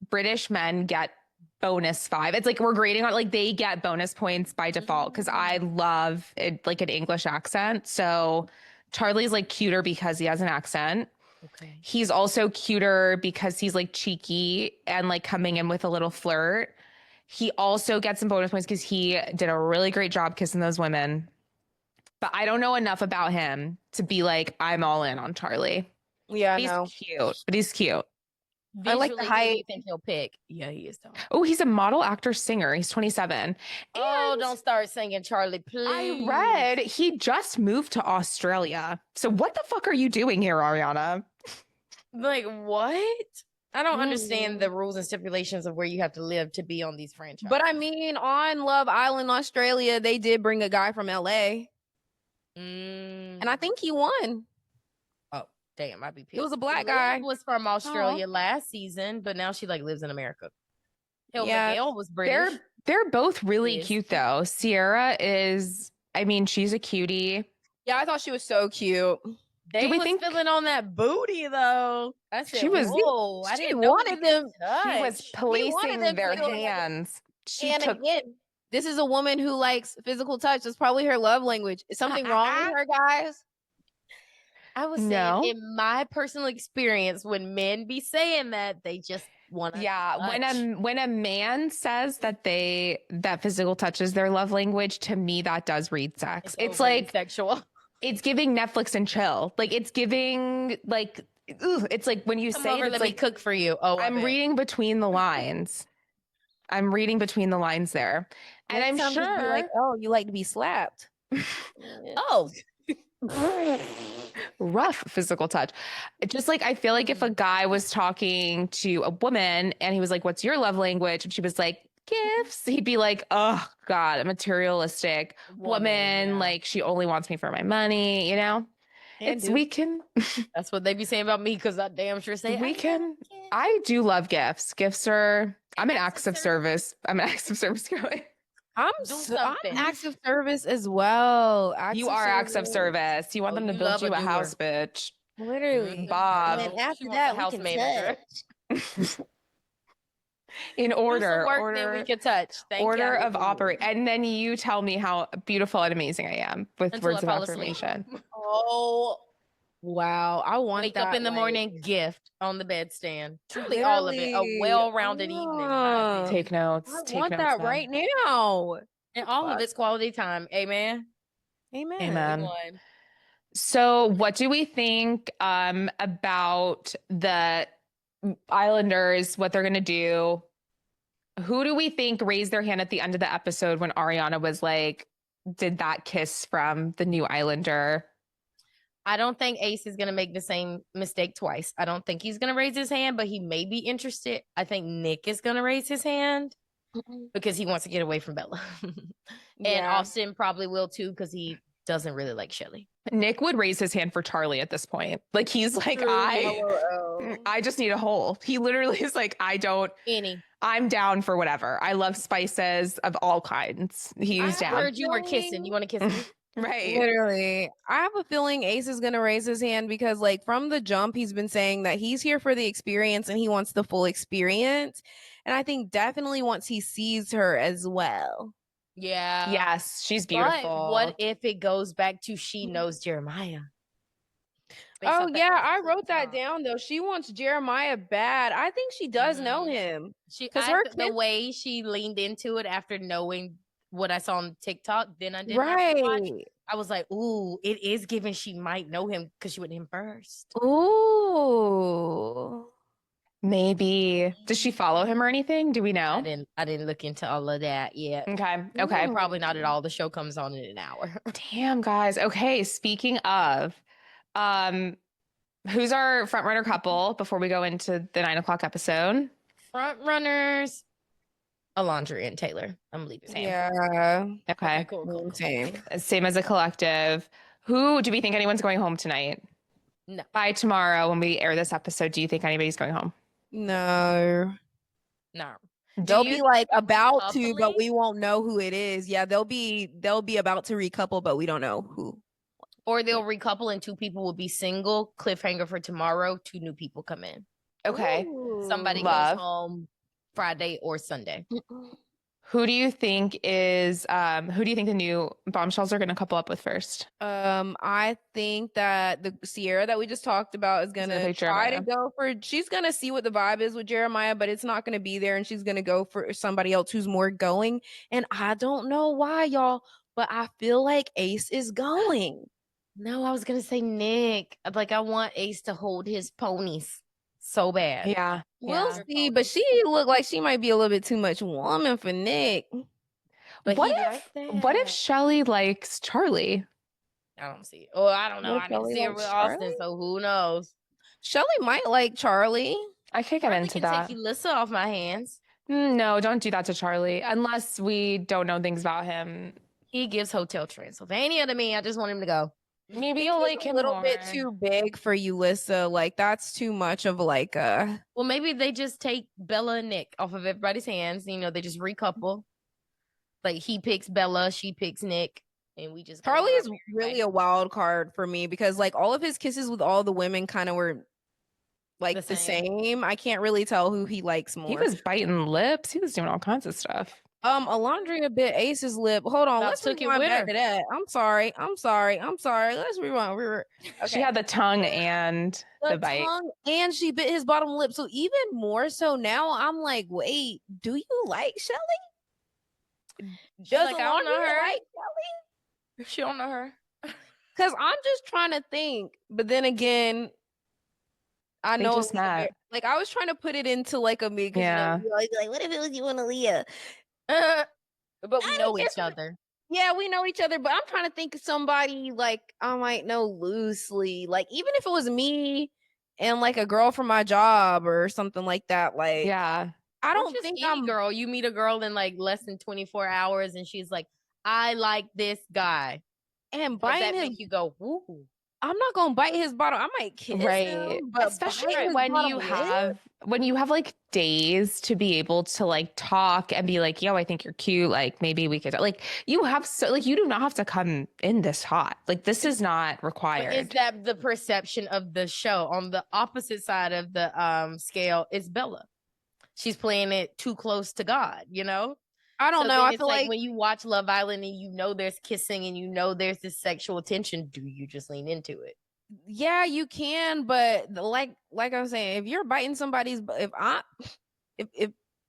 British men get bonus 5. It's like we're grading on like they get bonus points by default because I love it, like an English accent. So Charlie's like cuter because he has an accent. Okay. He's also cuter because he's like cheeky and like coming in with a little flirt. He also gets some bonus points because he did a really great job kissing those women. But I don't know enough about him to be like, I'm all in on Charlie. Yeah, he's cute, but he's cute. Visually, I like the height. Who do you think he'll pick? Yeah, he is tall. Oh, he's a model, actor, singer. He's 27. Oh, don't start singing Charlie, please. I read he just moved to Australia. So what the fuck are you doing here, Ariana? Like, what? I don't understand the rules and stipulations of where you have to live to be on these franchises. But I mean, on Love Island, Australia, they did bring a guy from LA. And I think he won. Oh, damn, I'd be pissed. It was a black guy. Was from Australia last season, but now she like lives in America. Miguel was British. They're both really cute though. Sierra is, I mean, she's a cutie. Yeah, I thought she was so cute. They was feeling on that booty though. I said, whoa, I didn't wanted them. She was placing their hands. Again, this is a woman who likes physical touch. That's probably her love language. Is something wrong with her, guys? I was saying, in my personal experience, when men be saying that, they just want to. Yeah, touch. when a man says that that physical touch is their love language, to me that does read sex. It's like sexual. It's giving Netflix and chill. Like it's giving like. It's like when you say let me cook for you. Oh, I'm reading between the lines. I'm reading between the lines there. And Next I'm time just be like, sure oh, you like to be slapped. Oh, rough physical touch. Just like I feel like if a guy was talking to a woman and he was like, "What's your love language?" and she was like, "Gifts," he'd be like, "Oh God, a materialistic woman. yeah. Like she only wants me for my money." You know, And we can That's what they be saying about me because I damn sure say we can. I do love gifts. Gifts are. I'm an acts of service. I'm an acts of service going. I'm Do I'm something. active service as well. You are acts of service. You want Oh, them to you build love you a a house, doer. bitch. Literally. Bob. And then She after wants that, a we house can manager. touch. In Do some order, work, then we can touch. Thank order you. of operate, and then you tell me how beautiful and amazing I am with Until words I of fall asleep. affirmation. Oh, wow. I want Wake that. up in the like, morning, gift on the bedstand. Truly all of it. A literally. well-rounded evening. in my opinion. Take notes. I Take want notes. that Then. right now. And all of it's quality time. Amen. Amen. Amen. One. So, what do we think about the Islanders? What they're going to do? Who do we think raised their hand at the end of the episode when Ariana was like, "Did that kiss from the new Islander?" I don't think Ace is going to make the same mistake twice. I don't think he's going to raise his hand, but he may be interested. I think Nick is going to raise his hand because he wants to get away from Bella. And Yeah. Austin probably will too because he doesn't really like Shelly. Nick would raise his hand for Charlie at this point. Like he's like, True. I just need a hole. He literally is like, I'm down for whatever. I love spices of all kinds. He's down. I heard you were kissing. You want to kiss me? Right. Literally. I have a feeling Ace is going to raise his hand because, like, from the jump, he's been saying that he's here for the experience and he wants the full experience. And I think definitely once he sees her as well. Yeah. Yes, she's beautiful. But what if it goes back to she knows Jeremiah? Based Oh, off that yeah. I episode wrote that tomorrow. down, though. She wants Jeremiah bad. I think she does know him. Because the way she leaned into it after knowing what I saw on TikTok, then I did watch. I was like, ooh, it is given she might know him because she went to him first. Ooh. Maybe. Does she follow him or anything? Do we know? I didn't look into all of that yet. Okay. Probably not at all. The show comes on in an hour. Damn, guys. Okay. Speaking of, who's our front runner couple before we go into the 9:00 episode? Front runners, Alondra and Taylor. I'm leaving. Same. Yeah. Okay. Cool. Same as a collective. Who do we think anyone's going home tonight? No. By tomorrow when we air this episode, do you think anybody's going home? No. They'll be like about to, but we won't know who it is. Yeah, they'll be about to recouple, but we don't know who. Or they'll recouple and two people will be single. Cliffhanger for tomorrow. Two new people come in. Okay. Somebody goes home Friday or Sunday. Who do you think the new bombshells are going to couple up with first? I think that the Sierra that we just talked about is gonna try to go for. She's gonna see what the vibe is with Jeremiah, but it's not gonna be there, and she's gonna go for somebody else who's more going. And I don't know why, y'all, but I feel like Ace is going. No, I was gonna say Nick. Like I want Ace to hold his ponies so bad. Yeah. We'll see, but she looked like she might be a little bit too much woman for Nick. But what if Shelly likes Charlie? I don't see it. Oh, I don't know. I didn't see her with Austin, so who knows? Shelly might like Charlie. I could get into that. Take Elissa off my hands. No, don't do that to Charlie unless we don't know things about him. He gives Hotel Transylvania to me. I just want him to go. Maybe you'll like him a little bit too big for Ulissa. Like that's too much of like a. Well, maybe they just take Bella and Nick off of everybody's hands. You know, they just recouple. Like he picks Bella, she picks Nick, and we just. Charlie is really a wild card for me because like all of his kisses with all the women kind of were like the same. I can't really tell who he likes more. He was biting lips. He was doing all kinds of stuff. Alondra bit Ace's lip. Hold on, let's rewind back to that. I'm sorry. Let's rewind. Okay. She had the tongue and the bite. And she bit his bottom lip. So even more so now, I'm like, wait, do you like Shelly? Does like, I don't know her. like Shelly? She don't know her. Because I'm just trying to think. But then again, I They know. just met. Like I was trying to put it into like a me because Yeah. you know, we always be like, what if it was you and Aaliyah? But we know each other. Yeah, we know each other, but I'm trying to think of somebody like I might know loosely. Like even if it was me and like a girl from my job or something like that. Like Yeah. I Or don't just think any I'm girl. You meet a girl in like less than 24 hours and she's like, I like this guy. and Does that biting his. make you go, woo? I'm not gonna bite his bottom. I might kiss Right. him, but Especially bite his when bottom you lip? have like days to be able to like talk and be like, yo, I think you're cute. Like maybe we could like you have so like you do not have to come in this hot. Like this is not But is required. that the perception of the show? On the opposite side of the scale is Bella. She's playing it too close to God, you know? I don't So know. then I it's feel like like when you watch Love Island and you know there's kissing and you know there's this sexual tension, do you just lean into it? yeah, you can, but like I'm saying, if you're biting somebody's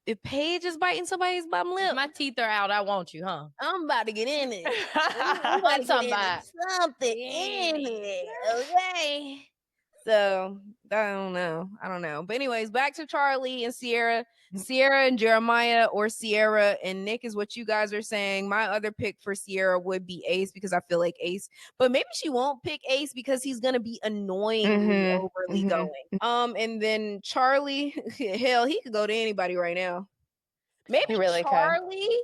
if Paige is biting somebody's bottom lip, If my teeth are out, I want you, huh? I'm about to get in it. I'm about to get talking into about something in it. Okay. So I don't know. I don't know. But anyways, back to Charlie and Sierra. Sierra and Jeremiah or Sierra and Nick is what you guys are saying. My other pick for Sierra would be Ace because I feel like Ace, but maybe she won't pick Ace because he's gonna be annoyingly overly going. And then Charlie, hell, he could go to anybody right now. Maybe He really could. Charlie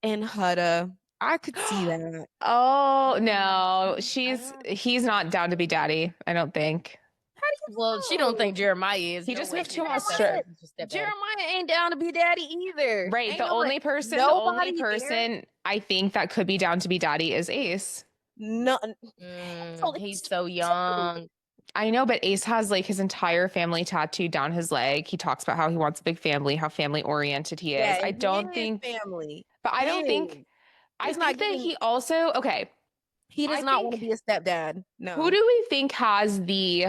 and Hutta. I could see that. Oh no, he's not down to be daddy, I don't think. How do you well, she don't think Jeremiah is. He just way moved he to is. Australia. Jeremiah ain't down to be daddy either. Right. Ain't The only nobody there. person I think that could be down to be daddy is Ace. No, He's so young. I know, but Ace has like his entire family tattooed down his leg. He talks about how he wants a big family, how family oriented he is. Yeah, I don't think family. but I don't think I He's think not that getting- he also okay. He does I not want to think- be a stepdad. No. Who do we think has the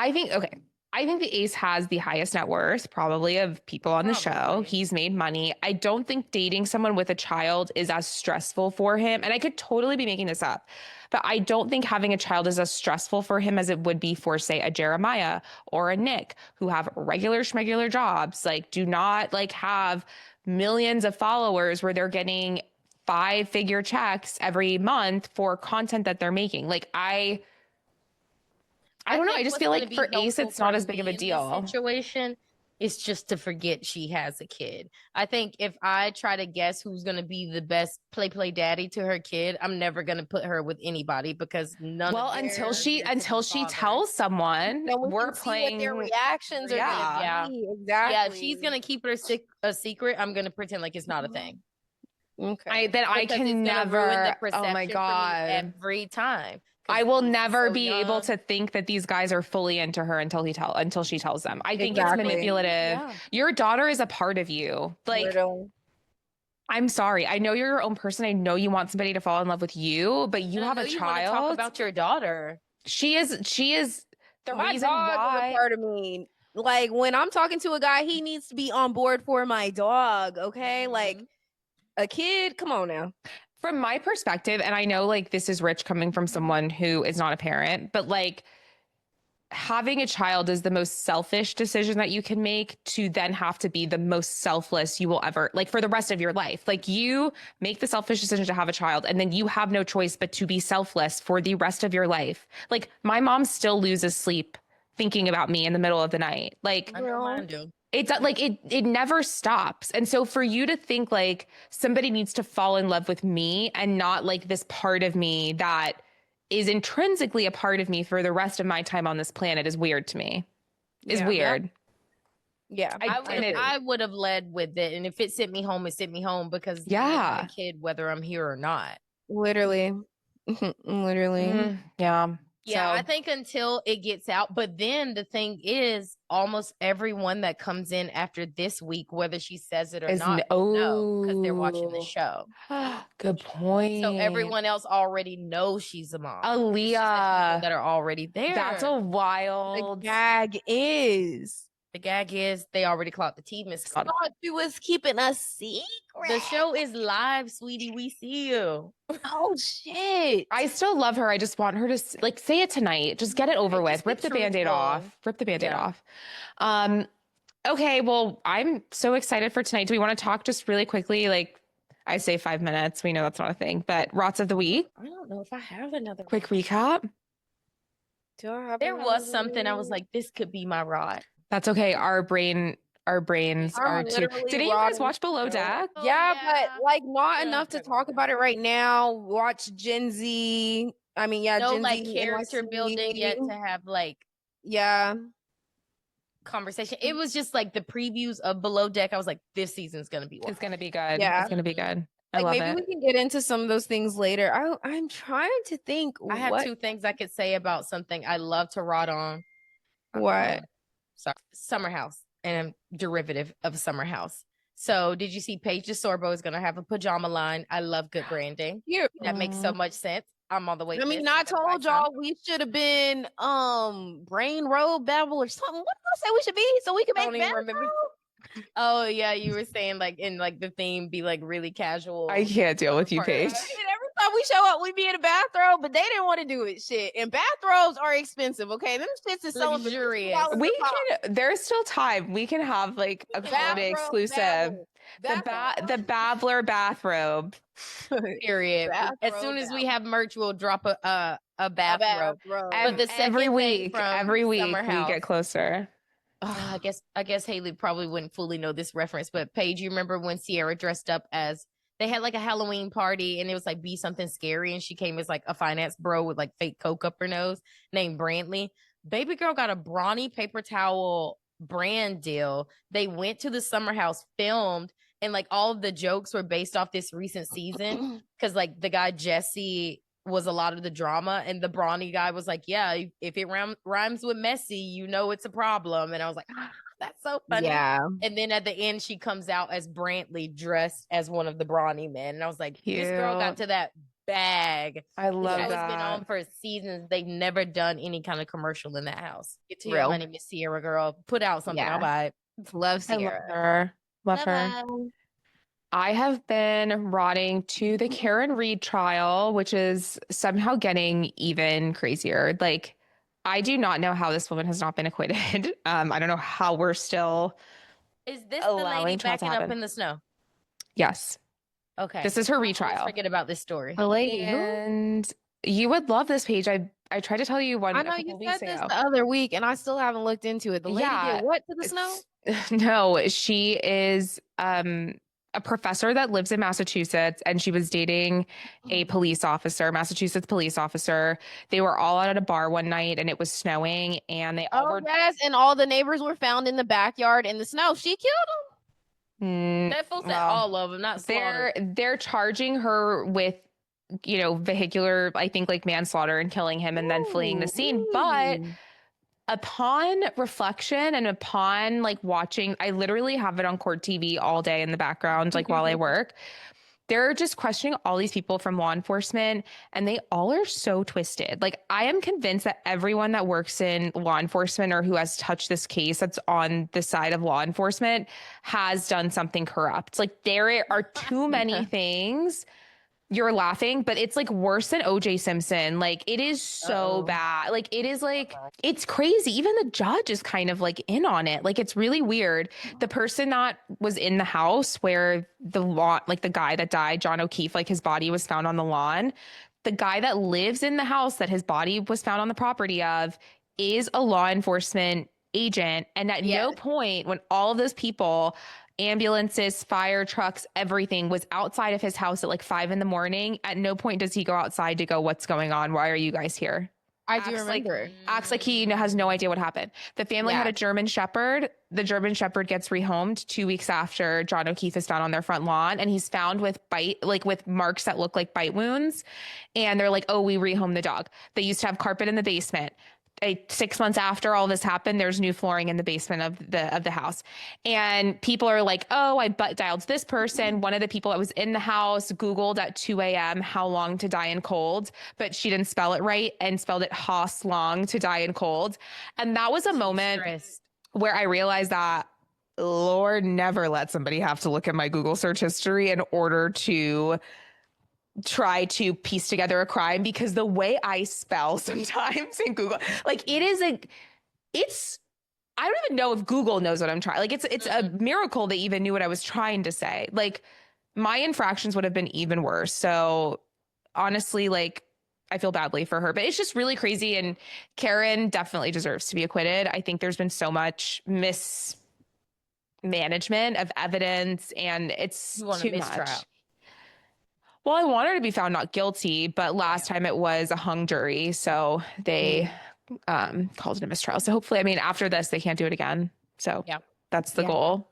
I think okay. I think the Ace has the highest net worth probably of people on the show. He's made money. I don't think dating someone with a child is as stressful for him. And I could totally be making this up, but I don't think having a child is as stressful for him as it would be for, say, a Jeremiah or a Nick who have regular schmegular jobs, like do not like have millions of followers where they're getting 5-figure checks every month for content that they're making. Like I don't know. I just feel like for Ace, it's not as big of a deal. Situation is just to forget she has a kid. I think if I try to guess who's going to be the best play daddy to her kid, I'm never going to put her with anybody because none. Well, until she tells someone, we're playing what their reactions are. Yeah, exactly. Yeah, if she's going to keep it a secret, I'm going to pretend like it's not a thing. Okay. I can never ruin the perception oh my God. every time. I will never be able to think that these guys are fully into her until she tells them. I think it's manipulative. Yeah. Your daughter is a part of you. Like, I'm sorry. I know you're your own person. I know you want somebody to fall in love with you, but you have a child. Talk about your daughter. She is the my reason dog why. Is a part of me. Like when I'm talking to a guy, he needs to be on board for my dog. Okay, like a kid. Come on now. From my perspective, and I know like this is rich coming from someone who is not a parent, but like having a child is the most selfish decision that you can make to then have to be the most selfless you will ever like for the rest of your life. Like you make the selfish decision to have a child and then you have no choice but to be selfless for the rest of your life. Like my mom still loses sleep thinking about me in the middle of the night. Like I know mine do. It's like it never stops. And so for you to think like somebody needs to fall in love with me and not like this part of me that is intrinsically a part of me for the rest of my time on this planet is weird to me. Is weird. Yeah. I would have led with it. And if it sent me home, it sent me home because it's my kid, whether I'm here or not. Literally. Literally. Yeah. Yeah, I think until it gets out. But then the thing is, almost everyone that comes in after this week, whether she says it or not, because they're watching the show. Good point. So everyone else already knows she's a mom. Aaliyah. That are already there. That's a wild. The gag is The gag is they already clocked the tea, Miss Scott. Thought you was keeping a secret. The show is live, sweetie. We see you. Oh shit! I still love her. I just want her to like say it tonight. Just get it over with. Rip the Band-Aid off. Rip the Band-Aid off. Okay, well, I'm so excited for tonight. Do we want to talk just really quickly? Like I say 5 minutes. We know that's not a thing, but Rots of the Week. I don't know if I have another quick recap. There was something I was like, this could be my rod. That's okay. Our brains are too. Didn't you guys watch Below Deck? Yeah, but like not enough to talk about it right now. Watch Gen Z. I mean, yeah, no Gen like Z, character NYC. building yet to have like conversation. It was just like the previews of Below Deck. I was like, this season's gonna be wild. It's gonna be good. Yeah, it's gonna be good. I like love maybe it. we can get into some of those things later. I'm trying to think. I have 2 things I could say about something I love to rot on. What? Sorry, Summer House and derivative of Summer House. So did you see Paige DeSorbo is gonna have a pajama line? I love good branding. That makes so much sense. I'm on the way. I mean, I told y'all we should have been Brain Road Babble or something. What did I say we should be so we can make bathrobe? Oh yeah, you were saying like in like the theme be like really casual. I can't deal with you, Paige. Every time we show up, we be in a bathrobe, but they didn't want to do it. Shit, and bathrobes are expensive. Okay, them shits is so luxurious. We can. There's still time. We can have like a holiday exclusive. The Babbler bathrobe. Period. As soon as we have merch, we'll drop a bathrobe. But every week we get closer. I guess Haley probably wouldn't fully know this reference, but Paige, you remember when Sierra dressed up as they had like a Halloween party and it was like be something scary and she came as like a finance bro with like fake coke up her nose named Brantley. Baby girl got a brawny paper towel brand deal. They went to the Summer House, filmed, and like all of the jokes were based off this recent season because like the guy Jesse was a lot of the drama and the brawny guy was like, yeah, if it rhymes with messy, you know it's a problem. And I was like, that's so funny. Yeah. And then at the end she comes out as Brantley dressed as one of the brawny men and I was like, cute. This girl got to that bag. I love that. It's been on for seasons. They've never done any kind of commercial in that house. Get to Real. your money, Miss Sierra girl. Put out something. I'll buy it. Love Sierra. Love her. I have been rotting to the Karen Reed trial, which is somehow getting even crazier. Like, I do not know how this woman has not been acquitted. I don't know how we're still. Is this the lady backing up in the snow? Yes. Okay. This is her retrial. Forget about this story. The lady. And you would love this page. I tried to tell you one. I know you said this the other week, and I still haven't looked into it. The lady did what to the snow? No, she is a professor that lives in Massachusetts, and she was dating a police officer, Massachusetts police officer. They were all out at a bar one night, and it was snowing, and they all were. Yes, and all the neighbors were found in the backyard in the snow. She killed them. That fool said all of them, not slaughtered. They're charging her with, vehicular, I think, like manslaughter and killing him and then fleeing the scene. But upon reflection and upon like watching, I literally have it on court TV all day in the background, like while I work. They're just questioning all these people from law enforcement, and they all are so twisted. Like, I am convinced that everyone that works in law enforcement or who has touched this case that's on the side of law enforcement has done something corrupt. Like, there are too many things. You're laughing, but it's like worse than OJ Simpson. Like, it is so bad. Like, it is like, it's crazy. Even the judge is kind of like in on it. Like, it's really weird. The person that was in the house where the lawn, like the guy that died, John O'Keefe, like his body was found on the lawn. The guy that lives in the house that his body was found on the property of is a law enforcement agent. And at no point when all of those people, ambulances, fire trucks, everything was outside of his house at like 5 a.m. At no point does he go outside to go, what's going on? Why are you guys here? I do remember. Acts like he has no idea what happened. The family had a German Shepherd. The German Shepherd gets rehomed 2 weeks after John O'Keefe is found on their front lawn, and he's found with with marks that look like bite wounds. And they're like, oh, we rehomed the dog. They used to have carpet in the basement. 6 months after all this happened, there's new flooring in the basement of the house. And people are like, oh, I butt dialed this person. One of the people that was in the house Googled at 2 a.m. how long to die in cold, but she didn't spell it right and spelled it Haas long to die in cold. And that was a moment where I realized that Lord never let somebody have to look at my Google search history in order to try to piece together a crime, because the way I spell sometimes in Google, like it's I don't even know if Google knows what I'm trying. Like it's a miracle they even knew what I was trying to say. Like my infractions would have been even worse. So honestly, like I feel badly for her, but it's just really crazy. And Karen definitely deserves to be acquitted. I think there's been so much mismanagement of evidence, and it's too much. Well, I want her to be found not guilty, but last time it was a hung jury, so they called it a mistrial. So hopefully, I mean, after this, they can't do it again. So that's the goal.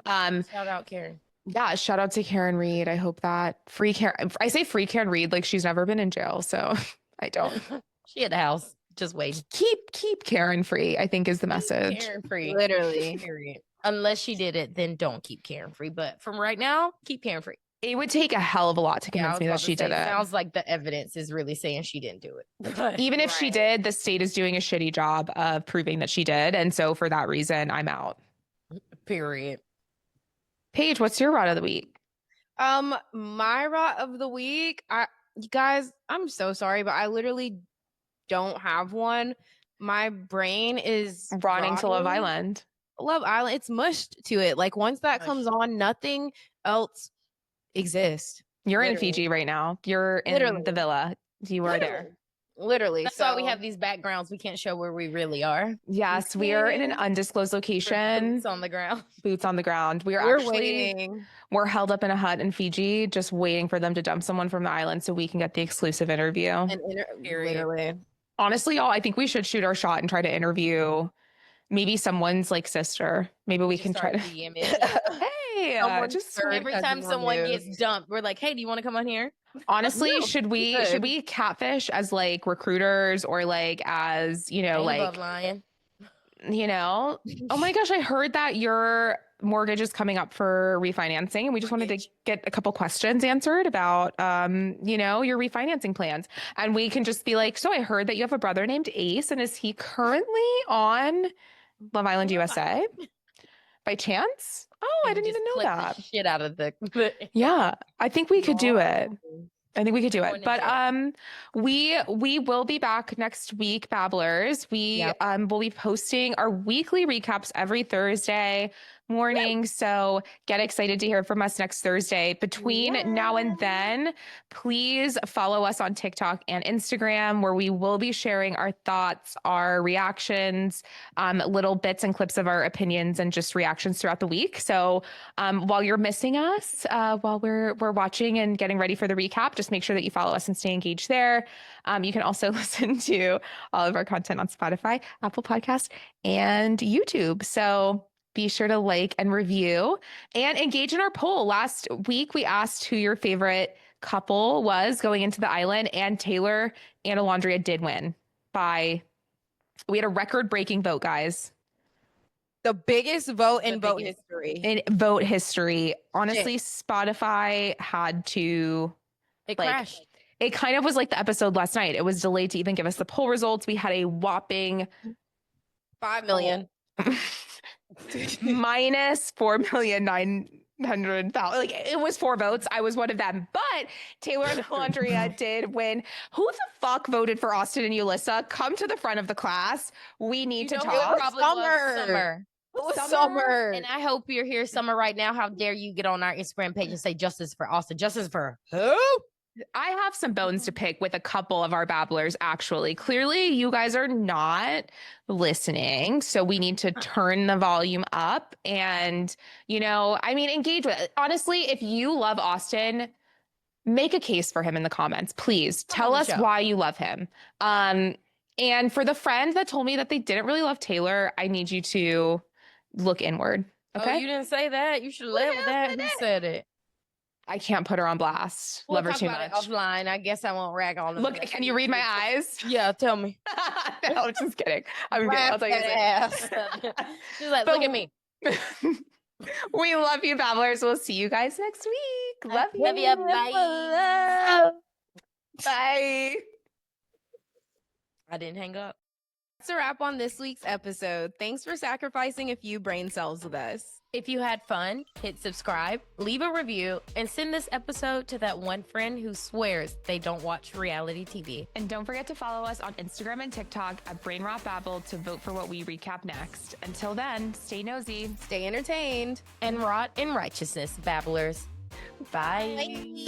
Shout out Karen. Yeah, shout out to Karen Reed. I hope that free Karen. I say free Karen Reed like she's never been in jail, so I don't. She at the house, just waiting. Keep Karen free, I think is the message. Karen free, literally. Period. Unless she did it, then don't keep Karen free. But from right now, keep Karen free. It would take a hell of a lot to convince me that she did it. Sounds like the evidence is really saying she didn't do it. Even if she did, the state is doing a shitty job of proving that she did. And so for that reason, I'm out. Period. Paige, what's your rot of the week? My rot of the week, you guys, I'm so sorry, but I literally don't have one. My brain is rotting to Love Island. Love Island, it's mushed to it. Like once that comes on, nothing else exists. You're in Fiji right now. You're in the villa. You are there. Literally. That's why we have these backgrounds. We can't show where we really are. Yes, we are in an undisclosed location. Boots on the ground. Boots on the ground. We're waiting. We're held up in a hut in Fiji, just waiting for them to dump someone from the island so we can get the exclusive interview. Literally. Honestly, y'all, I think we should shoot our shot and try to interview maybe someone's like sister. Maybe we can try to. Hey, just every time someone gets dumped, we're like, hey, do you want to come on here? Honestly, should we catfish as like recruiters or like as, you know, like lying. You know, oh my gosh, I heard that your mortgage is coming up for refinancing, and we just wanted to get a couple questions answered about, you know, your refinancing plans. And we can just be like, so I heard that you have a brother named Ace, and is he currently on Love Island USA by chance? Oh, I didn't even know that. Shit out of the yeah, I think we could do it. I think we could do it. But we will be back next week, Babblers. We will be posting our weekly recaps every Thursday morning. So get excited to hear from us next Thursday. Between now and then, please follow us on TikTok and Instagram, where we will be sharing our thoughts, our reactions, little bits and clips of our opinions and just reactions throughout the week. So while you're missing us, while we're watching and getting ready for the recap, just make sure that you follow us and stay engaged there. You can also listen to all of our content on Spotify, Apple Podcasts, and YouTube. So be sure to like and review and engage in our poll. Last week, we asked who your favorite couple was going into the island, and Taylor and Alondria did win we had a record-breaking vote, guys. The biggest vote in vote history. In vote history. Honestly, Spotify had to... It crashed. It kind of was like the episode last night. It was delayed to even give us the poll results. We had a whopping 5 million. minus 4,900,000. Like it was 4 votes. I was one of them. But Taylor and Alondria did win. Who the fuck voted for Austin and Ulyssa? Come to the front of the class. We need to talk. Summer. And I hope you're here, Summer, right now. How dare you get on our Instagram page and say justice for Austin? Justice for who? I have some bones to pick with a couple of our babblers, actually. Clearly, you guys are not listening, so we need to turn the volume up and, you know, I mean, engage with it. Honestly, if you love Austin, make a case for him in the comments. Please tell us why you love him. And for the friend that told me that they didn't really love Taylor, I need you to look inward. Okay? Oh, you didn't say that. You should have led with that. Who said it? I can't put her on blast. We'll love her too much. Offline. I guess I won't rag on. Look, can you read my eyes? Yeah, tell me. No, just kidding. I'm kidding. I'll tell you. She's like, look at me. We love you, Babblers. We'll see you guys next week. Love you. Love you. Bye. Bye. I didn't hang up. That's a wrap on this week's episode. Thanks for sacrificing a few brain cells with us. If you had fun, hit subscribe, leave a review, and send this episode to that one friend who swears they don't watch reality TV. And don't forget to follow us on Instagram and TikTok at BrainRotBabble to vote for what we recap next. Until then, stay nosy, stay entertained, and rot in righteousness, babblers. Bye. Bye.